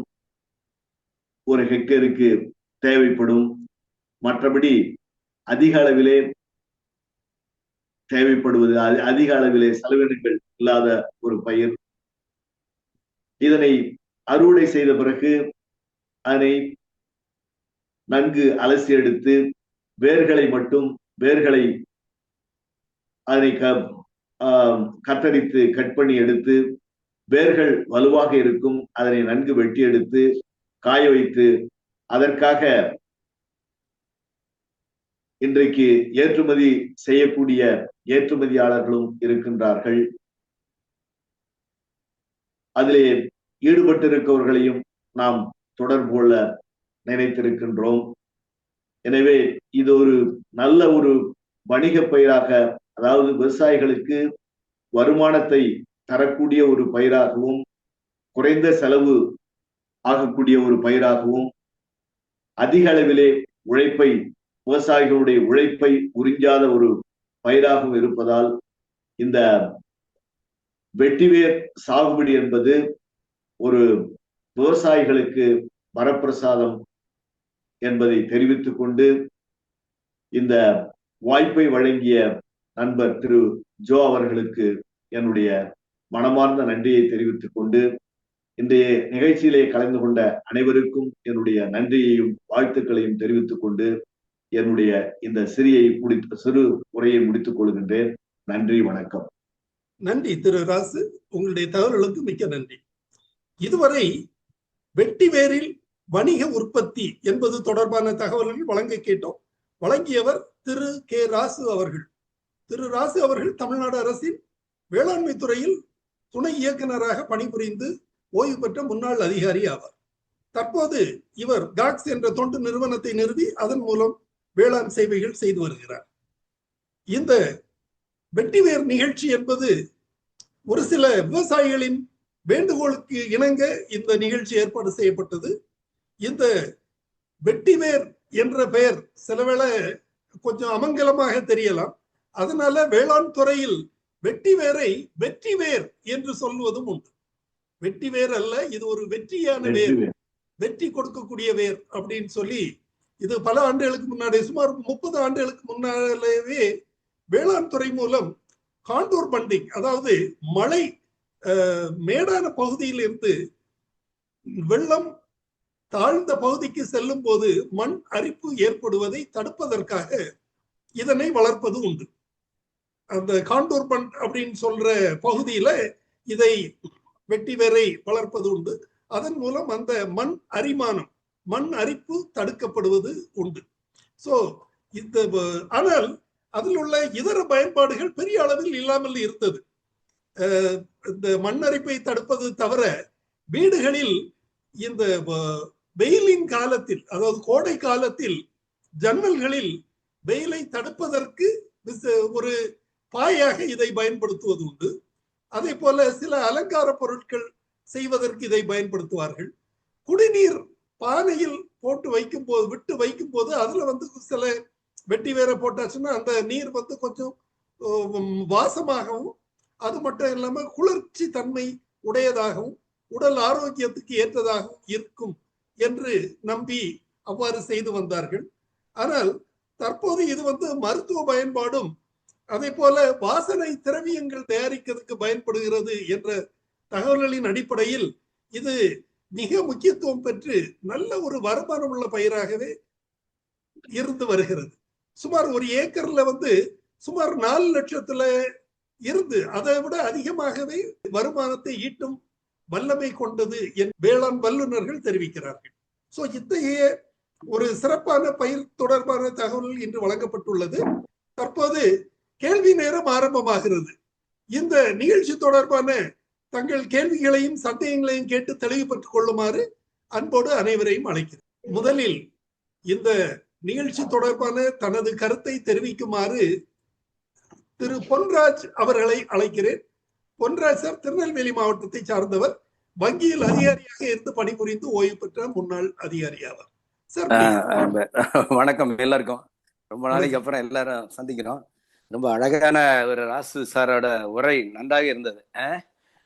ஒரு ஹெக்டேருக்கு தேவைப்படும். மற்றபடி அதிக அளவிலே தேவைப்படுவது, அதிக அளவிலே செலவினங்கள் இல்லாத ஒரு பயிர். இதனை அறுவடை செய்த பிறகு அதனை நன்கு அலசி எடுத்து வேர்களை அதனை கத்தரித்து கட் பண்ணி எடுத்து, வேர்கள் வலுவாக இருக்கும் அதனை நன்கு வெட்டி எடுத்து காய வைத்து, அதற்காக இன்றைக்கு ஏற்றுமதி செய்யக்கூடிய ஏற்றுமதியாளர்களும் இருக்கின்றார்கள். அதிலே ஈடுபட்டிருப்பவர்களையும் நாம் தொடர்பு கொள்ள நினைத்திருக்கின்றோம். எனவே இது ஒரு நல்ல ஒரு வணிக பயிராக, அதாவது விவசாயிகளுக்கு வருமானத்தை தரக்கூடிய ஒரு பயிராகவும், குறைந்த செலவு ஆகக்கூடிய ஒரு பயிராகவும், அதிக அளவிலே விவசாயிகளுடைய உழைப்பை உறிஞ்சாத ஒரு பயிராகவும் இருப்பதால் இந்த வெட்டிவேர் சாகுபடி என்பது ஒரு விவசாயிகளுக்கு வரப்பிரசாதம் என்பதை தெரிவித்துக் கொண்டு, இந்த வாய்ப்பை வழங்கிய நண்பர் திரு ஜோ அவர்களுக்கு என்னுடைய மனமார்ந்த நன்றியை தெரிவித்துக் கொண்டு, இன்றைய நிகழ்ச்சியிலே கலந்து கொண்ட அனைவருக்கும் என்னுடைய நன்றியையும் வாழ்த்துக்களையும் தெரிவித்துக் கொண்டு என்னுடைய இந்த சிறு உரையை முடித்துக் கொள்கின்றேன். நன்றி, வணக்கம். நன்றி திரு ராசு, உங்களுடைய தகவல்களுக்கு மிக்க நன்றி. இதுவரை வெட்டிவேரில் வணிக உற்பத்தி என்பது தொடர்பான தகவல்கள் வழங்க கேட்டோம். வழங்கியவர் திரு கே ராசு அவர்கள். திரு ராசு அவர்கள் தமிழ்நாடு அரசின் வேளாண்மை துறையில் துணை இயக்குநராக பணிபுரிந்து ஓய்வு பெற்ற முன்னாள் அதிகாரி ஆவார். தற்போது இவர் காக்ஸ் என்ற தொண்டு நிறுவனத்தை நிறுவி அதன் மூலம் வேளாண் சேவைகள் செய்து வருகிறார். இந்த வெட்டிவேர் நிகழ்ச்சி என்பது ஒரு சில விவசாயிகளின் வேண்டுகோளுக்கு இணங்க இந்த நிகழ்ச்சி ஏற்பாடு செய்யப்பட்டது. இந்த வெட்டிவேர் என்ற பெயர் சிலவேளை கொஞ்சம் அமங்கலமாக தெரியலாம். அதனால வேளாண் துறையில் வெட்டிவேரை வெற்றிவேர் என்று சொல்வதும் உண்டு. வெட்டிவேர் அல்ல, இது ஒரு வெற்றியான வேர், வெற்றி கொடுக்கக்கூடிய வேர் அப்படின்னு சொல்லி இது பல ஆண்டுகளுக்கு முன்னாடி, சுமார் 30 ஆண்டுகளுக்கு முன்னாலேயே வேளாண் துறை மூலம் காண்டூர் பண்டிங், அதாவது மழை மேடான பகுதியில் இருந்து வெள்ளம் தாழ்ந்த பகுதிக்கு செல்லும் போது மண் அரிப்பு ஏற்படுவதை தடுப்பதற்காக இதனை வளர்ப்பது உண்டு. அந்த காண்டூர் பண்ட் அப்படின்னு சொல்ற பகுதியில இதை வெட்டிவேரை வளர்ப்பது உண்டு. அதன் மூலம் அந்த மண் அரிமானம், மண் அரிப்பு தடுக்கப்படுவது உண்டு. சோ இந்த ஆனால் அதில் உள்ள இதர பயன்பாடுகள் பெரிய அளவில் இல்லாமல் இருந்தது. இந்த மண் அரிப்பை தடுப்பது தவிர வீடுகளில் இந்த வெயிலின் காலத்தில், அதாவது கோடை காலத்தில் ஜன்னல்களில் வெயிலை தடுப்பதற்கு ஒரு பாயாக இதை பயன்படுத்துவது உண்டு. அதே போல சில அலங்கார பொருட்கள் செய்வதற்கு இதை பயன்படுத்துவார்கள். குடிநீர் பானையில் போட்டு விட்டு வைக்கும் போது அதுல சில வெட்டி வேற போட்டாச்சுன்னா அந்த நீர் கொஞ்சம் வாசமாகவும், அது மட்டும் இல்லாம குளிர்ச்சி தன்மை உடையதாகவும் உடல் ஆரோக்கியத்துக்கு ஏற்றதாகவும் இருக்கும் என்று நம்பி அவ்வாறு செய்து வந்தார்கள். ஆனால் தற்போது இது மருத்துவ பயன்பாடும் அதே போல வாசனை திரவியங்கள் தயாரிக்கிறதுக்கு பயன்படுகிறது என்ற தகவல்களின் அடிப்படையில் இது மிக முக்கியத்துவம் பெற்று நல்ல ஒரு வருமானம் உள்ள பயிராகவே இருந்து வருகிறது. சுமார் ஒரு ஏக்கர்ல சுமார் 4 லட்சத்துல இருந்து அதை விட அதிகமாகவே வருமானத்தை ஈட்டும் வல்லமை கொண்டது என் வேளாண் வல்லுநர்கள் தெரிவிக்கிறார்கள். சோ இத்தகைய ஒரு சிறப்பான பயிர் தொடர்பான தகவல் இன்று வழங்கப்பட்டுள்ளது. தற்போது கேள்வி நேரம் ஆரம்பமாகிறது. இந்த நிகழ்ச்சி தொடர்பான தங்கள் கேள்விகளையும் சந்தேகங்களையும் கேட்டு தெளிவு பெற்றுக் கொள்ளுமாறு அன்போடு அனைவரையும் அழைக்கிறேன். முதலில் இந்த நிகழ்ச்சி தொடர்பான தனது கருத்தை தெரிவிக்குமாறு திரு பொன்ராஜ் அவர்களை அழைக்கிறேன். பொன்ராஜ் சார் திருநெல்வேலி மாவட்டத்தை சார்ந்தவர், வங்கியில் அதிகாரியாக இருந்து பணிபுரிந்து ஓய்வு பெற்ற முன்னாள் அதிகாரி ஆவார். சார் வணக்கம் எல்லாருக்கும். ரொம்ப நாளைக்கு அப்புறம் எல்லாரும் சந்திக்கிறோம். ரொம்ப அழகான ஒரு ராசு சாரோட உரை நன்றாக இருந்தது.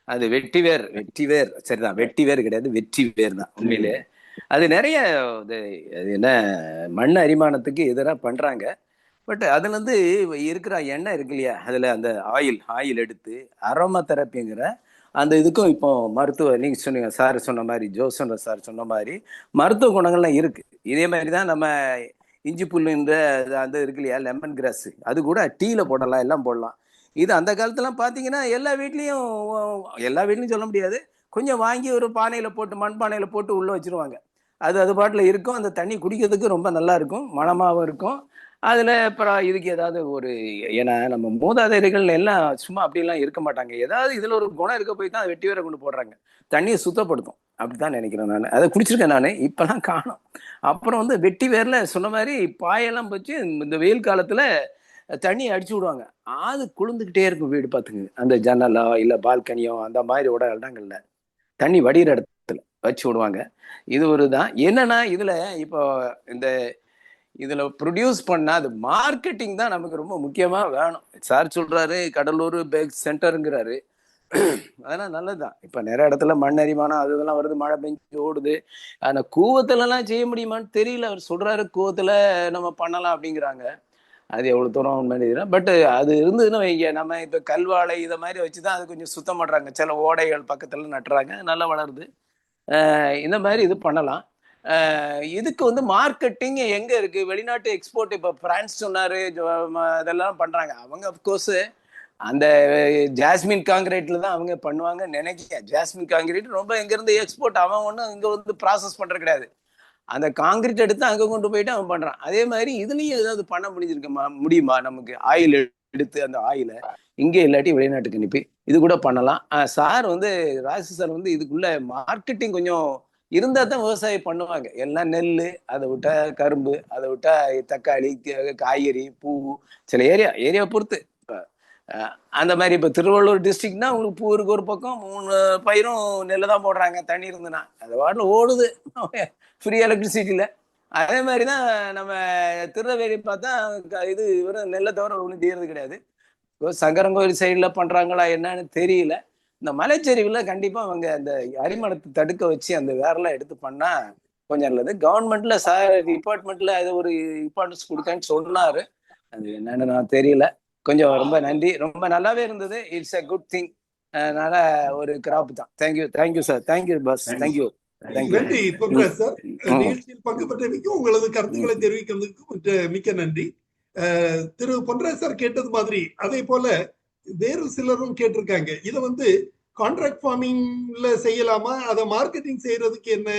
அது வெட்டிவேர் சரிதான், வெட்டிவேர் கிடையாது, வெற்றிவேர் தான் உண்மையிலே. அது நிறைய என்ன மண் அரிமானத்துக்கு எதிராக பண்றாங்க. பட் அதுல இருக்கிற எண்ணெய் இருக்கு இல்லையா, அதுல அந்த ஆயில் எடுத்து அரோமா தெரப்பிங்கிற அந்த இதுக்கும் இப்போ மருத்துவ, நீங்க சொன்னீங்க சார் சொன்ன மாதிரி, ஜோசன் சார் சொன்ன மாதிரி மருத்துவ குணங்கள்லாம் இருக்கு. இதே மாதிரிதான் நம்ம இஞ்சி புல்லுன்ற அந்த இருக்கு இல்லையா, லெமன் கிராஸ், அது கூட டீல போடலாம், எல்லாம் போடலாம். இது அந்த காலத்துலாம் பாத்தீங்கன்னா எல்லா வீட்லயும் சொல்ல முடியாது, கொஞ்சம் வாங்கி ஒரு பானையில போட்டு, மண் பானையில போட்டு உள்ள வச்சிருவாங்க. அது பாட்டுல இருக்கும். அந்த தண்ணி குடிக்கிறதுக்கு ரொம்ப நல்லா இருக்கும், மணமாவும் இருக்கும். அதுல அப்புறம் இதுக்கு ஏதாவது ஏன்னா நம்ம மூதாதையர்கள் எல்லாம் சும்மா அப்படிலாம் இருக்க மாட்டாங்க. ஏதாவது இதுல ஒரு குணம் இருக்க போய் தான் வெட்டி வேற கொண்டு போடுறாங்க. தண்ணியை சுத்தப்படுத்தும், அப்படித்தான் நினைக்கிறேன். நான் அதை குடிச்சிருக்கேன், நான் இப்பெல்லாம் காணும். அப்புறம் வெட்டி வேர்ல சொன்ன மாதிரி பாயெல்லாம் வச்சு இந்த வெயில் காலத்துல தண்ணி அடிச்சு விடுவாங்க. அது குளிர்ந்துகிட்டே இருக்கும் வீடு பார்த்துங்க. அந்த ஜன்னலோ இல்ல பால்கனியோ அந்த மாதிரி இடங்கள்ல தண்ணி வடிகிற இடத்துல வச்சு விடுவாங்க. இது ஒரு தான். என்னன்னா இதுல இப்போ இதுல ப்ரொடியூஸ் பண்ணா அது மார்க்கெட்டிங் தான் நமக்கு ரொம்ப முக்கியமா வேணும். சார் சொல்றாரு கடலூர் பேக் சென்டருங்கிறாரு, அதெல்லாம் நல்லதுதான். இப்ப நிறைய இடத்துல மண் அரிமானம் அது இதெல்லாம் வருது, மழை பெஞ்சு ஓடுது. ஆனா கூவத்துல எல்லாம் செய்ய முடியுமான்னு தெரியல. அவர் சொல்றாரு கூவத்துல நம்ம பண்ணலாம் அப்படிங்கிறாங்க. அது எவ்வளவு தூரம் உண்மை தெரியல. பட் அது இருந்ததுன்னா வைங்க, நம்ம இப்ப கல்வாழை இதை மாதிரி வச்சுதான் அது கொஞ்சம் சுத்தம் பண்றாங்க. சில ஓடைகள் பக்கத்துல நட்டுறாங்க, நல்லா வளருது. இந்த மாதிரி இது பண்ணலாம். இதுக்கு வந்து மார்க்கெட்டிங் எங்க இருக்கு? வெளிநாட்டு எக்ஸ்போர்ட் இப்ப பிரான்ஸ் சொன்னாரு, அதெல்லாம் பண்றாங்க அவங்க. அப்கோர்ஸ் அந்த ஜாஸ்மின் காங்கிரீட்ல தான் அவங்க பண்ணுவாங்க நினைக்கிறேன். ஜாஸ்மின் காங்கிரீட் ரொம்ப எங்க இருந்து எக்ஸ்போர்ட், அவன் ஒன்றும் இங்க வந்து ப்ராசஸ் பண்றது கிடையாது. அந்த காங்கிரீட் எடுத்து அங்க கொண்டு போயிட்டு அவன் பண்றான். அதே மாதிரி இதுலயும் ஏதாவது பண்ண முடியுமா? நமக்கு ஆயில் எடுத்து அந்த ஆயில இங்கே இல்லாட்டி வெளிநாட்டுக்கு அனுப்பி இது கூட பண்ணலாம். சார் வந்து ராஜு சார் வந்து இதுக்குள்ள மார்க்கெட்டிங் கொஞ்சம் இருந்தா தான் விவசாயம் பண்ணுவாங்க. எல்லாம் நெல், அதை விட்டா கரும்பு, அதை விட்டா தக்காளி, காய்கறி, பூ, சில ஏரியா பொறுத்து. அந்த மாதிரி இப்ப திருவள்ளூர் டிஸ்ட்ரிக்ட்னா உங்களுக்கு பூ இருக்கு ஒரு பக்கம், 3 பயிரும் நெல்லை தான் போடுறாங்க. தண்ணி இருந்துன்னா அது வாட்டில் ஓடுது ஃப்ரீ எலக்ட்ரிசிட்டியில. அதே மாதிரிதான் நம்ம திருநெல்வேலி பார்த்தா இது வெறும் நெல்லை தவிர ஒன்றும் தீர்றது கிடையாது. சங்கரங்கோயில் சைடுல பண்றாங்களா என்னன்னு தெரியல. இந்த மலைச்சரிவுல கண்டிப்பா அவங்க அந்த அரிமளத்தை தடுக்க வச்சு அந்த வேறெல்லாம் எடுத்து பண்ணா கொஞ்சம் நல்லது. கவர்மெண்ட்ல சார் டிபார்ட்மெண்ட்ல அது ஒரு இம்பார்ட்டன்ஸ் கொடுக்கன்னு சொன்னாரு. அது என்னன்னு நான் தெரியல. கொஞ்சம் ரொம்ப நன்றி. ரொம்ப நல்லாவே இருந்தது. It's a good thing. அதனால ஒரு கிராப் தான். Thank you sir. Thank you boss. Thank you. நன்றி பொன்ராஜ் சார். நிகழ்ச்சியில் பங்கு பெற்றமைக்கும் உங்களது கருத்துக்களை தெரிவிக்கிறதுக்கு மிக்க நன்றி. திரு பொன்ராஜ் சார் கேட்டது மாதிரி அதே போல வேறு சிலரும் கேட்டிருக்காங்க. இதை வந்து கான்ட்ராக்ட் ஃபார்மிங்ல செய்யலாமா, அதை மார்க்கெட்டிங் செய்யறதுக்கு என்ன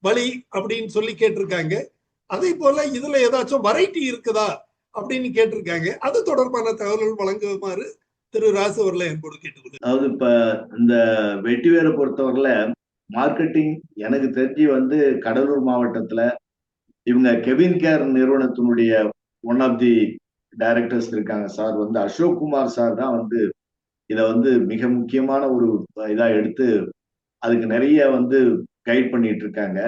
வழி அப்படின்னு சொல்லி கேட்டிருக்காங்க. அதே போல இதுல ஏதாச்சும் வெரைட்டி இருக்குதா அப்படின்னு கேட்டிருக்காங்க. அது தொடர்பான தகவல்கள் வழங்குமாறு திரு ராசு அவர்களை என்போடு கேட்டுக்கொண்டு. அதாவது இப்ப இந்த வெட்டிவேரை பொறுத்தவரையில மார்க்கெட்டிங் எனக்கு தெரிஞ்சு வந்து கடலூர் மாவட்டத்துல இவங்க கெவின் கேர் நிறுவனத்தினுடைய ஒன் ஆஃப் தி டைரக்டர்ஸ் இருக்காங்க சார், வந்து அசோக் குமார் சார் தான் வந்து இதை வந்து மிக முக்கியமான ஒரு இதா எடுத்து அதுக்கு நிறைய வந்து கைட் பண்ணிட்டு இருக்காங்க.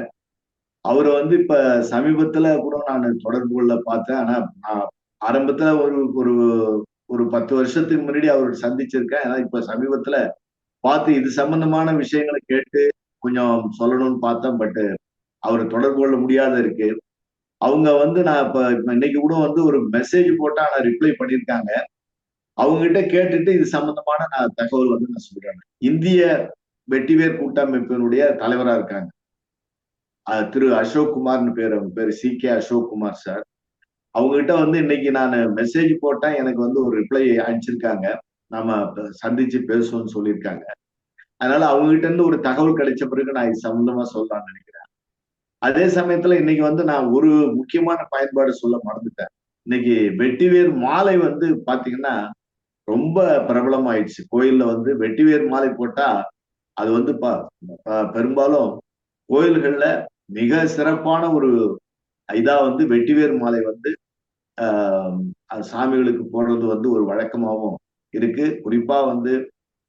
அவரை வந்து இப்ப சமீபத்துல கூட நான் தொடர்பு கொள்ள பார்த்தேன். ஆனா நான் ஆரம்பத்துல ஒரு ஒரு 10 வருஷத்துக்கு முன்னாடி அவர் சந்திச்சிருக்கேன். ஏன்னா இப்ப சமீபத்துல பார்த்து இது சம்பந்தமான விஷயங்களை கேட்டு கொஞ்சம் சொல்லணும்னு பார்த்தேன். பட் அவரை தொடர்பு கொள்ள முடியாத இருக்கு. அவங்க வந்து நான் இப்ப இன்னைக்கு கூட வந்து ஒரு மெசேஜ் போட்டா நான் ரிப்ளை பண்ணியிருக்காங்க. அவங்க கிட்ட கேட்டுட்டு இது சம்பந்தமான நான் தகவல் வந்து நான் சொல்றேன். இந்திய வெட்டிவேர் கூட்டமைப்பினுடைய தலைவரா இருக்காங்க திரு அசோக் குமார்னு பேர். அவங்க பேரு CK அசோக் குமார் சார். அவங்க கிட்ட வந்து இன்னைக்கு நான் மெசேஜ் போட்டேன். எனக்கு வந்து ஒரு ரிப்ளை அனுப்பிச்சிருக்காங்க. நாம சந்திச்சு பேசுவோம்னு சொல்லியிருக்காங்க. அதனால அவங்க கிட்ட இருந்து ஒரு தகவல் கிடைச்ச பிறகு நான் இது சம்பந்தமா சொல்லலாம்னு நினைக்கிறேன். அதே சமயத்துல இன்னைக்கு வந்து நான் ஒரு முக்கியமான பயன்பாடு சொல்ல மறந்துட்டேன். இன்னைக்கு வெட்டிவேர் மாலை வந்து பாத்தீங்கன்னா ரொம்ப பிரபலம் ஆயிடுச்சு. கோயில்ல வந்து வெட்டிவேர் மாலை போட்டா அது வந்து பெரும்பாலும் கோயில்கள்ல மிக சிறப்பான ஒரு இதா வந்து வெட்டிவேர் மாலை வந்து சாமிகளுக்கு போடுறது வந்து ஒரு வழக்கமாகவும் இருக்கு. குறிப்பா வந்து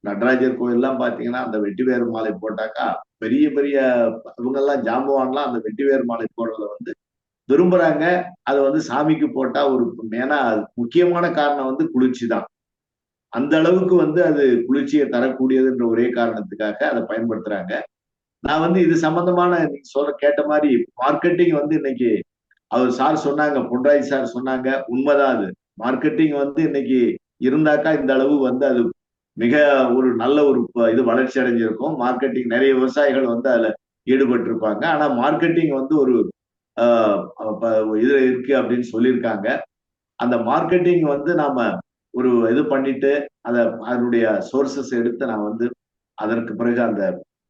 நடராஜர் கோயில்லாம் பாத்தீங்கன்னா அந்த வெட்டிவேர் மாலை போட்டாக்கா பெரிய பெரிய இவங்கெல்லாம் ஜாம்பவான்லாம் அந்த வெட்டிவேர் மாலை போடுறத வந்து விரும்புறாங்க. அதை வந்து சாமிக்கு போட்டா ஒரு, ஏன்னா முக்கியமான காரணம் வந்து குளிர்ச்சி தான். அந்த அளவுக்கு வந்து அது குளிர்ச்சியை தரக்கூடியதுன்ற ஒரே காரணத்துக்காக அதை பயன்படுத்துறாங்க. நான் வந்து இது சம்பந்தமான நீங்க கேட்ட மாதிரி மார்க்கெட்டிங் வந்து இன்னைக்கு அவர் சார் சொன்னாங்க, பொன்ராஜ் சார் சொன்னாங்க, உண்மைதான். அது மார்க்கெட்டிங் வந்து இன்னைக்கு இருந்தாக்கா இந்த அளவு வந்து அது மிக ஒரு நல்ல ஒரு இது வளர்ச்சி அடைஞ்சிருக்கும். மார்க்கெட்டிங் நிறைய விவசாயிகள் வந்து அதுல ஈடுபட்டு இருப்பாங்க. ஆனா மார்க்கெட்டிங் வந்து ஒரு இது இருக்கு அப்படின்னு சொல்லியிருக்காங்க. அந்த மார்க்கெட்டிங் வந்து நாம ஒரு இது பண்ணிட்டு அதனுடைய சோர்சஸ் எடுத்து நான் வந்து அதற்கு பிறகு அந்த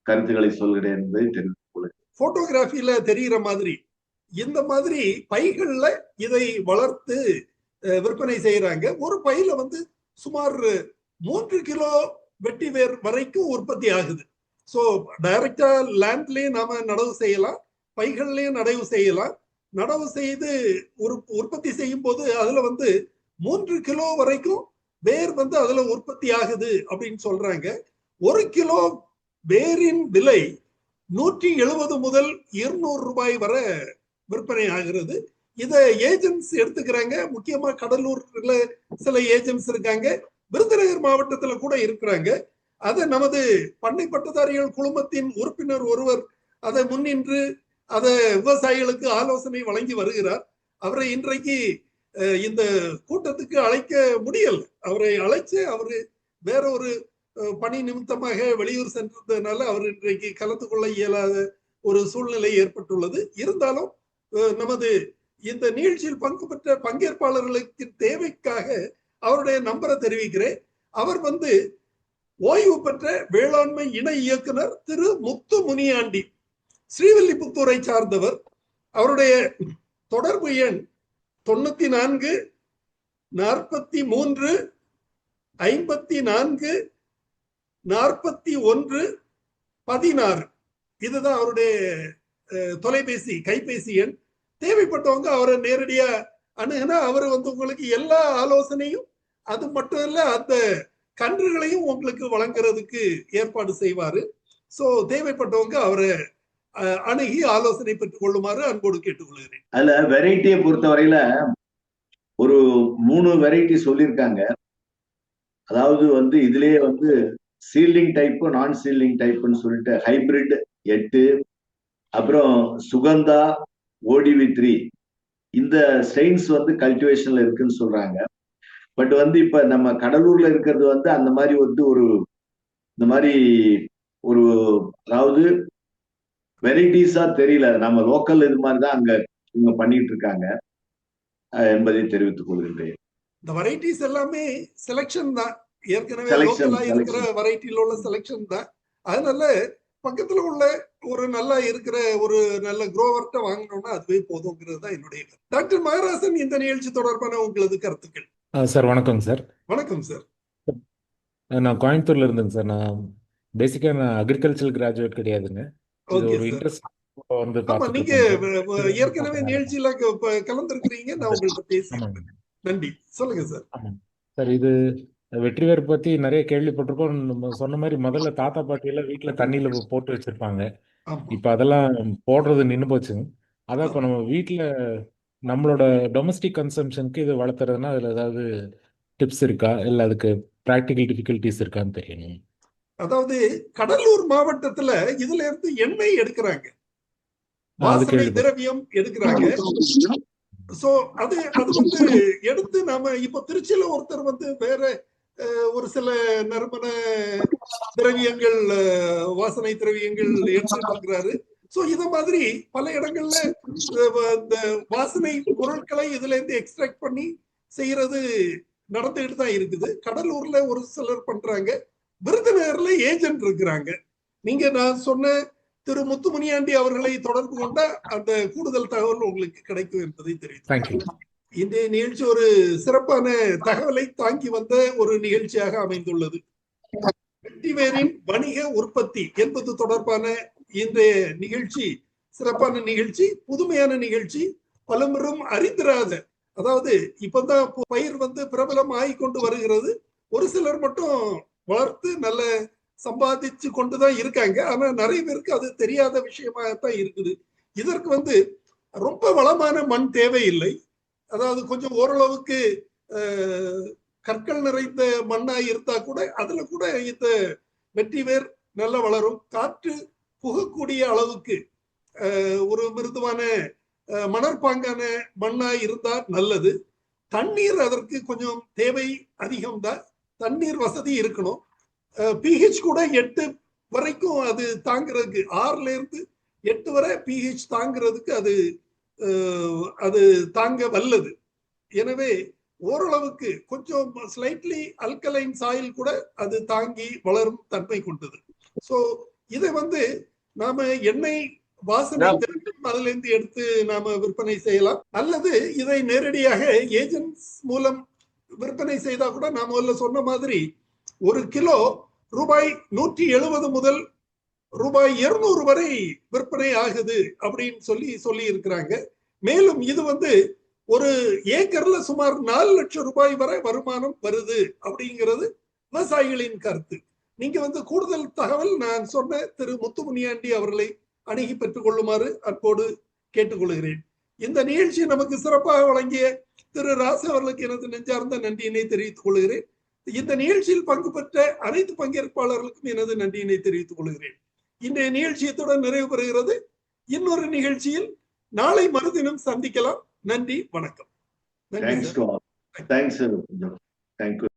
கருத்துக்களை சொல்கிறேன் என்பதை தெரிந்து கொள்ளுங்கள். போட்டோகிராஃபில தெரிகிற மாதிரி இந்த மாதிரி பைகள்ல இதை வளர்த்து விற்பனை செய்யறாங்க. ஒரு பையில வந்து சுமார் 3 கிலோ வெட்டிவேர் வரைக்கும் உற்பத்தி ஆகுது. ஸோ டைரக்டா லேண்ட்லயும் நாம நடவு செய்யலாம், பைகள்லயும் நடவு செய்யலாம். நடவு செய்து உற்பத்தி செய்யும் போது அதுல வந்து 3 கிலோ வரைக்கும் வேர் வந்து அதுல உற்பத்தி ஆகுது அப்படின்னு சொல்றாங்க. 1 கிலோ வேரின் விலை 170 முதல் 200 ரூபாய் வரை விற்பனை ஆகிறது. இத ஏஜென்ட்ஸ் எடுத்துக்கிறாங்க. முக்கியமா கடலூர்ல சில ஏஜென்ட்ஸ் இருக்காங்க, விருதுநகர் மாவட்டத்துல கூட இருக்கிறாங்க. அதை நமது பண்ணை பட்டதாரிகள் குழுமத்தின் உறுப்பினர் ஒருவர் அதை முன்னின்று அதை விவசாயிகளுக்கு ஆலோசனை வழங்கி வருகிறார். அவரை இன்றைக்கு இந்த கூட்டத்துக்கு அழைக்க முடியல. அவரை அழைச்சு அவரு வேற ஒரு பணி நிமித்தமாக வெளியூர் சென்றதுனால அவர் இன்றைக்கு கலந்து கொள்ள இயலாத ஒரு சூழ்நிலை ஏற்பட்டுள்ளது. இருந்தாலும் நமது இந்த நிகழ்ச்சியில் பங்கு பெற்ற பங்கேற்பாளர்களுக்கு தேவைக்காக அவருடைய நம்பரை தெரிவிக்கிறேன். அவர் ஓய்வு பெற்ற வேளாண்மை இணை இயக்குனர் திரு முத்து முனியாண்டி, ஸ்ரீவில்லிபுத்தூரை சார்ந்தவர். அவருடைய தொடர்பு எண் 94 43 54 41 16. இதுதான் அவருடைய தொலைபேசி கைபேசி எண். தேவைப்பட்டவங்க அவரை நேரடியா அணுகுனா அவர் உங்களுக்கு எல்லா ஆலோசனையும், அது மட்டும் இல்ல அந்த கன்றுகளையும் உங்களுக்கு வழங்குறதுக்கு ஏற்பாடு செய்வாரு. சோ தேவைப்பட்டவங்க அவரை அணுகி ஆலோசனை பெற்றுக் கொள்ளுமாறு அன்போடு கேட்டுக்கொள்கிறேன். அதுல வெரைட்டியை பொறுத்தவரையில ஒரு 3 வெரைட்டி சொல்லியிருக்காங்க. அதாவது இதுலயே சீல்டிங் டைப், நான் சீல்டிங் டைப்னு சொல்லிட்டு ஹைபிரிட் 8, அப்புறம் சுகந்தா ODV3 இந்த ஸ்ட்ரெயின்ஸ் கல்டிவேஷன்ல இருக்குன்னு சொல்றாங்க. பட் இப்ப நம்ம கடலூர்ல இருக்கிறது அந்த மாதிரி இந்த மாதிரி ஒரு அதாவது வெரைட்டிஸா தெரியல. நம்ம லோக்கல் இது மாதிரிதான் அங்க இவங்க பண்ணிட்டு இருக்காங்க என்பதை தெரிவித்துக் கொள்கின்றேன். இந்த வெரைட்டிஸ் எல்லாமே செலக்ஷன் தான், ஏற்கனவே லோக்கலா இருக்கிற வெரைட்டில உள்ள செலக்ஷன் தான். அதனால பக்கத்துல உள்ள ஒரு நல்லா இருக்கிற ஒரு நல்ல குரோவர்ட்ட வாங்கணும்னா அதுவே போதுங்கிறது தான் என்னுடைய கருத்து. டாக்டர் மகராசன், இந்த நிகழ்ச்சி தொடர்பான உங்களது கருத்துக்கள். சார் வணக்கம் சார். வணக்கம் சார். நான் கோயம்புத்தூர்ல இருந்தேங்க சார். பேசிக்கா நான் அக்ரிகல்ச்சர் கிராஜுவேட் கிடையாதுங்க. இது ஒரு இன்ட்ரெஸ்ட் நீங்க ஏற்கனவே நிகழ்ச்சியில கலந்துருக்கிறீங்க, நான் உங்கள்கிட்ட பேசுறேன். நன்றி. சொல்லுங்க சார். சார், இது வெற்றிவேர் பத்தி நிறைய கேள்விப்பட்டிருக்கோம். நம்ம சொன்ன மாதிரி முதல்ல தாத்தா பாட்டி எல்லாம் வீட்டுல தண்ணியில போட்டு வச்சிருப்பாங்க. இப்ப அதெல்லாம் போடுறது நின்று போச்சுங்க. அதான் இப்ப நம்ம வீட்டுல நம்மளோட டொமஸ்டிக் கன்சம்ஷனுக்கு இது வளர்த்துறதுன்னா அதுல ஏதாவது டிப்ஸ் இருக்கா, இல்ல அதுக்கு பிராக்டிகல் டிஃபிகல்டிஸ் இருக்கான்னு தெரியணும். அதாவது கடலூர் மாவட்டத்துல இதுல இருந்து எண்ணெய் எடுக்கிறாங்க, வாசனை திரவியம் எடுக்கிறாங்க. சோ அது எடுத்து நாம இப்ப திருச்சியில ஒருத்தர் வேற ஒரு சில நறுமண திரவியங்கள், வாசனை திரவியங்கள் எடுத்துட்டு இருக்கிறாரு. சோ இத மாதிரி பல இடங்கள்ல இந்த வாசனை பொருட்களை இதுல இருந்து எக்ஸ்ட்ராக்ட் பண்ணி செய்யறது நடந்துகிட்டு தான் இருக்குது. கடலூர்ல ஒரு சிலர் பண்றாங்க, விருதுநகர்ல ஏஜென்ட் இருக்கிறாங்க. நீங்க நான் சொன்ன திரு முத்து முனியாண்டி அவர்களை தொடர்பு கொண்ட அந்த கூடுதல் தகவல் உங்களுக்கு கிடைக்கும் என்பதை தெரிவித்து இன்றைய நிகழ்ச்சி ஒரு சிறப்பான தகவலை தாங்கி வந்த ஒரு நிகழ்ச்சியாக அமைந்துள்ளது. வெற்றிவேரின் வணிக உற்பத்தி என்பது தொடர்பான இன்றைய நிகழ்ச்சி சிறப்பான நிகழ்ச்சி, புதுமையான நிகழ்ச்சி, பலரும் அறிந்திராத, அதாவது இப்பதான் பயிர் பிரபலம் ஆகிக்கொண்டு வருகிறது. ஒரு சிலர் மட்டும் வளர்த்து நல்ல சம்பாதிச்சு கொண்டுதான் இருக்காங்க. ஆனா நிறைய பேருக்கு அது தெரியாத விஷயமாகத்தான் இருக்குது. இதற்கு ரொம்ப வளமான மண் தேவையில்லை. அதாவது கொஞ்சம் ஓரளவுக்கு கற்கள் நிறைந்த மண்ணா இருந்தா கூட அதுல கூட இந்த வெற்றிவேர் நல்ல வளரும். காற்று புகக்கூடிய அளவுக்கு ஒரு மிருதுவான மணற்பாங்கான மண்ணா இருந்தா நல்லது. தண்ணீர் அதற்கு கொஞ்சம் தேவை அதிகம்தான். தண்ணீர் வசதி இருக்கணும். pH கூட 8 வரைக்கும் அது தாங்கிறதுக்கு, 6ல இருந்து 8 வரை pH தாங்கிறதுக்கு அது தாங்க வல்லது. எனவே ஓரளவுக்கு கொஞ்சம் ஸ்லைட்லி அல்கலைன் சாயில் கூட அது தாங்கி வளரும் தன்மை கொண்டது. சோ இதை நாம எண்ணெய் வாசனை அதுல இருந்து எடுத்து நாம விற்பனை செய்யலாம், அல்லது இதை நேரடியாக ஏஜென்ட்ஸ் மூலம் விற்பனை செய்தா கூட நாம முதல்ல சொன்ன மாதிரி ஒரு கிலோ ரூபாய் 170 முதல் ரூபாய் 200 வரை விற்பனை ஆகுது அப்படின்னு சொல்லி இருக்கிறாங்க. மேலும் இது ஒரு ஏக்கர்ல சுமார் 4 லட்சம் ரூபாய் வரை வருமானம் வருது அப்படிங்கிறது விவசாயிகளின் கருத்து. நீங்க கூடுதல் தகவல் நான் சொன்ன திரு முத்து முனியாண்டி அவர்களை அணுகி பெற்றுக் கொள்ளுமாறு அன்போடு கேட்டுக்கொள்கிறேன். இந்த நிகழ்ச்சி நமக்கு சிறப்பாக வழங்கிய திரு ராசு அவர்களுக்கு எனது நெஞ்சார்ந்த நன்றியினை தெரிவித்துக் கொள்கிறேன். இந்த நிகழ்ச்சியில் பங்கு பெற்ற அனைத்து பங்கேற்பாளர்களுக்கும் எனது நன்றியினை தெரிவித்துக் கொள்கிறேன். இன்றைய நிகழ்ச்சியத்துடன் நிறைவு பெறுகிறது. இன்னொரு நிகழ்ச்சியில் நாளை மறுதினம் சந்திக்கலாம். நன்றி, வணக்கம். Thanks to all. Thanks, sir. Thank you.